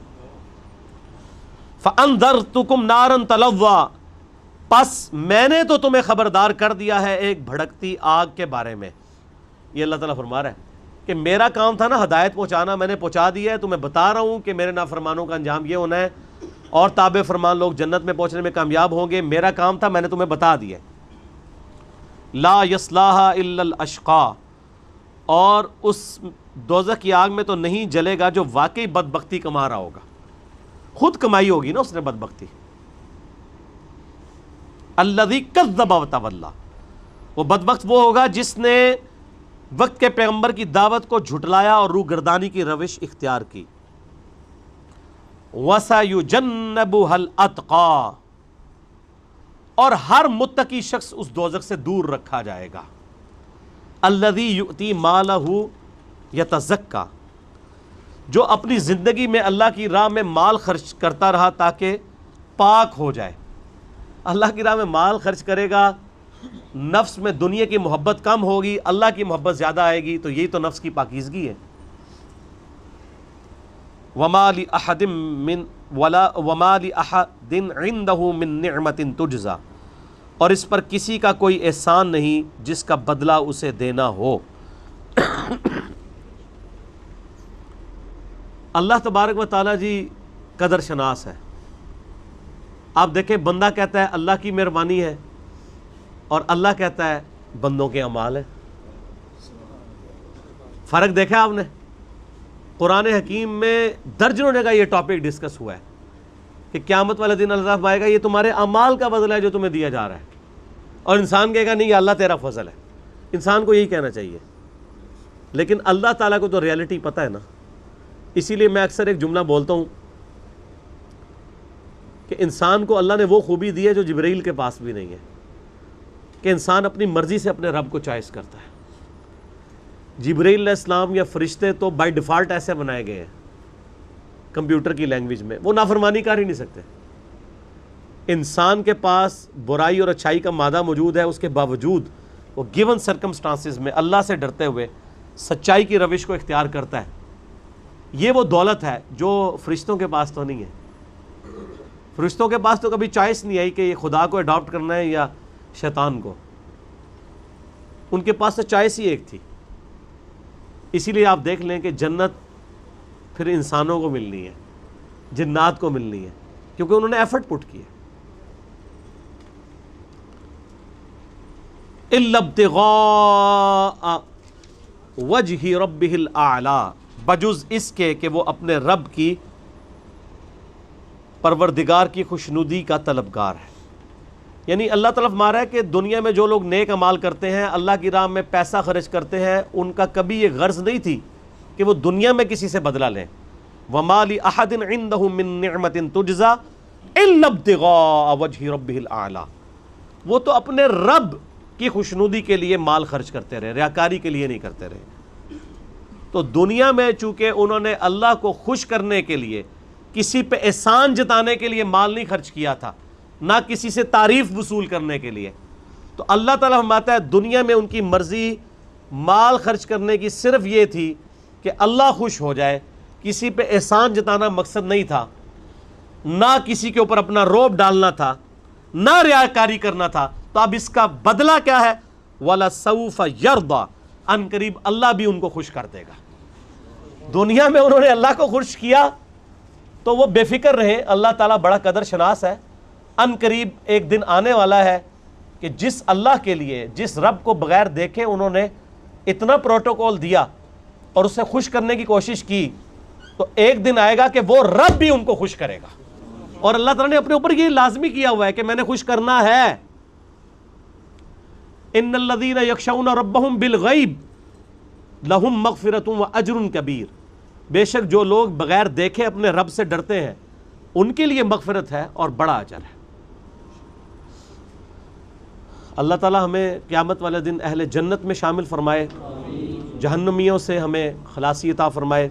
فَأَنذَرْتُكُمْ نَارًا تَلَظَّىٰ، پس میں نے تو تمہیں خبردار کر دیا ہے ایک بھڑکتی آگ کے بارے میں۔ یہ اللہ تعالیٰ فرما رہا ہے کہ میرا کام تھا نا ہدایت پہنچانا، میں نے پہنچا دیا ہے، تمہیں بتا رہا ہوں کہ میرے نافرمانوں کا انجام یہ ہونا ہے اور تابع فرمان لوگ جنت میں پہنچنے میں کامیاب ہوں گے۔ میرا کام تھا، میں نے تمہیں بتا دیا۔ لا یصلاھا الا الاشقیٰ، اور اس دوزخ کی آگ میں تو نہیں جلے گا جو واقعی بدبختی کما رہا ہوگا، خود کمائی ہوگی نا اس نے بدبختی۔ الذی کذب وتولی، وہ بدبخت وہ ہوگا جس نے وقت کے پیغمبر کی دعوت کو جھٹلایا اور روح گردانی کی روش اختیار کی۔ وَسَيُجَنَّبُهَا الْأَتْقَى، اور ہر متقی شخص اس دوزخ سے دور رکھا جائے گا۔ الذی یؤتی مالہ یتزکیٰ، جو اپنی زندگی میں اللہ کی راہ میں مال خرچ کرتا رہا تاکہ پاک ہو جائے۔ اللہ کی راہ میں مال خرچ کرے گا، نفس میں دنیا کی محبت کم ہوگی، اللہ کی محبت زیادہ آئے گی، تو یہی تو نفس کی پاکیزگی ہے۔ وَمَا لِأَحَدٍ عِندَهُ مِن نِعْمَةٍ تُجْزَىٰ، اور اس پر کسی کا کوئی احسان نہیں جس کا بدلہ اسے دینا ہو۔ اللہ تبارک و تعالیٰ جی قدر شناس ہے۔ آپ دیکھیں بندہ کہتا ہے اللہ کی مہربانی ہے اور اللہ کہتا ہے بندوں کے اعمال ہیں۔ فرق دیکھا آپ نے؟ قرآن حکیم میں درجنوں جگہ یہ ٹاپک ڈسکس ہوا ہے کہ قیامت والے دن اللہ فرمائے گا یہ تمہارے اعمال کا بدلہ ہے جو تمہیں دیا جا رہا ہے، اور انسان کہے گا نہیں یہ اللہ تیرا فضل ہے۔ انسان کو یہی کہنا چاہیے، لیکن اللہ تعالیٰ کو تو ریالٹی پتہ ہے نا۔ اسی لیے میں اکثر ایک جملہ بولتا ہوں کہ انسان کو اللہ نے وہ خوبی دی ہے جو جبرائیل کے پاس بھی نہیں ہے، کہ انسان اپنی مرضی سے اپنے رب کو چوائس کرتا ہے۔ جبرائیل علیہ السلام یا فرشتے تو بائی ڈیفالٹ ایسے بنائے گئے ہیں کمپیوٹر کی لینگویج میں، وہ نافرمانی کر ہی نہیں سکتے۔ انسان کے پاس برائی اور اچھائی کا مادہ موجود ہے، اس کے باوجود وہ گیون سرکمسٹانسز میں اللہ سے ڈرتے ہوئے سچائی کی روش کو اختیار کرتا ہے۔ یہ وہ دولت ہے جو فرشتوں کے پاس تو نہیں ہے۔ فرشتوں کے پاس تو کبھی چوائس نہیں آئی کہ یہ خدا کو اڈاپٹ کرنا ہے یا شیطان کو، ان کے پاس تو چوائس ہی ایک تھی۔ اسی لیے آپ دیکھ لیں کہ جنت پھر انسانوں کو ملنی ہے، جنات کو ملنی ہے، کیونکہ انہوں نے ایفرٹ پٹ کیا۔ اِلَّا ابْتِغَاءَ وَجْهِ رَبِّهِ الْأَعْلَى، بجز اس کے کہ وہ اپنے رب کی پروردگار کی خوشنودی کا طلبگار ہے۔ یعنی اللہ تعالیٰ فرما رہا ہے کہ دنیا میں جو لوگ نیک اعمال کرتے ہیں، اللہ کی راہ میں پیسہ خرچ کرتے ہیں، ان کا کبھی یہ غرض نہیں تھی کہ وہ دنیا میں کسی سے بدلہ لیں۔ وَمَا لِأَحَدٍ عِندَهُ مِن نِعْمَةٍ تُجْزَىٰ إِلَّا ابْتِغَاءَ وَجْهِ رَبِّهِ الْأَعْلَىٰ، وہ تو اپنے رب کی خوشنودی کے لیے مال خرچ کرتے رہے، ریاکاری کے لیے نہیں کرتے رہے۔ تو دنیا میں چونکہ انہوں نے اللہ کو خوش کرنے کے لیے، کسی پہ احسان جتانے کے لیے مال نہیں خرچ کیا تھا، نہ کسی سے تعریف وصول کرنے کے لیے، تو اللہ تعالیٰ فرماتا ہے دنیا میں ان کی مرضی مال خرچ کرنے کی صرف یہ تھی کہ اللہ خوش ہو جائے، کسی پہ احسان جتانا مقصد نہیں تھا، نہ کسی کے اوپر اپنا روب ڈالنا تھا، نہ ریاکاری کرنا تھا۔ تو اب اس کا بدلہ کیا ہے؟ وَلَسَوْفَ يَرْضَىٰ، ان قریب اللہ بھی ان کو خوش کر دے گا۔ دنیا میں انہوں نے اللہ کو خوش کیا تو وہ بے فکر رہے، اللہ تعالیٰ بڑا قدر شناس ہے۔ ان قریب ایک دن آنے والا ہے کہ جس اللہ کے لیے، جس رب کو بغیر دیکھے انہوں نے اتنا پروٹوکول دیا اور اسے خوش کرنے کی کوشش کی، تو ایک دن آئے گا کہ وہ رب بھی ان کو خوش کرے گا۔ اور اللہ تعالیٰ نے اپنے اوپر یہ لازمی کیا ہوا ہے کہ میں نے خوش کرنا ہے۔ ان الذین یخشون ربہم بالغیب لہم مغفرۃ واجر کبیر، بے شک جو لوگ بغیر دیکھے اپنے رب سے ڈرتے ہیں ان کے لیے مغفرت ہے اور بڑا اجر ہے۔ اللہ تعالیٰ ہمیں قیامت والے دن اہل جنت میں شامل فرمائے، جہنمیوں سے ہمیں خلاصی عطا فرمائے۔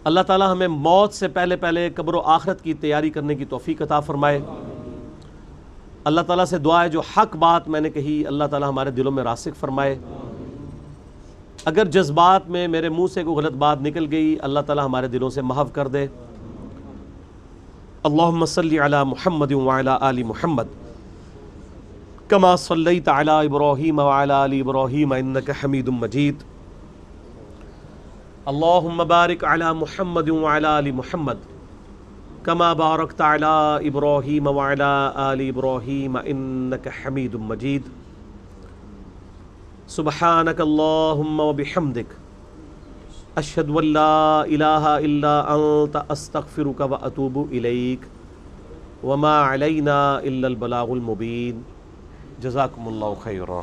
اللہ تعالیٰ ہمیں موت سے پہلے پہلے قبر و آخرت کی تیاری کرنے کی توفیق عطا فرمائے۔ اللہ تعالیٰ سے دعا ہے جو حق بات میں نے کہی اللہ تعالیٰ ہمارے دلوں میں راسخ فرمائے۔ اگر جذبات میں میرے منہ سے کوئی غلط بات نکل گئی اللہ تعالیٰ ہمارے دلوں سے محو کر دے۔ اللہم صلی علی محمد وعلی آل محمد کما صلیت علی ابراہیم وعلی آل ابراہیم انک حمید مجید۔ اللہم بارک علی محمد وعلی آل محمد کما بارکت علی ابراہیم وعلی آل ابراہیم انک حمید مجید۔ سبحانک اللہم وبحمدک اشہد ان لا الہ الا انت استغفرک واتوب الیک وما علینا الا البلاغ المبین۔ جزاکم اللہ خیرا۔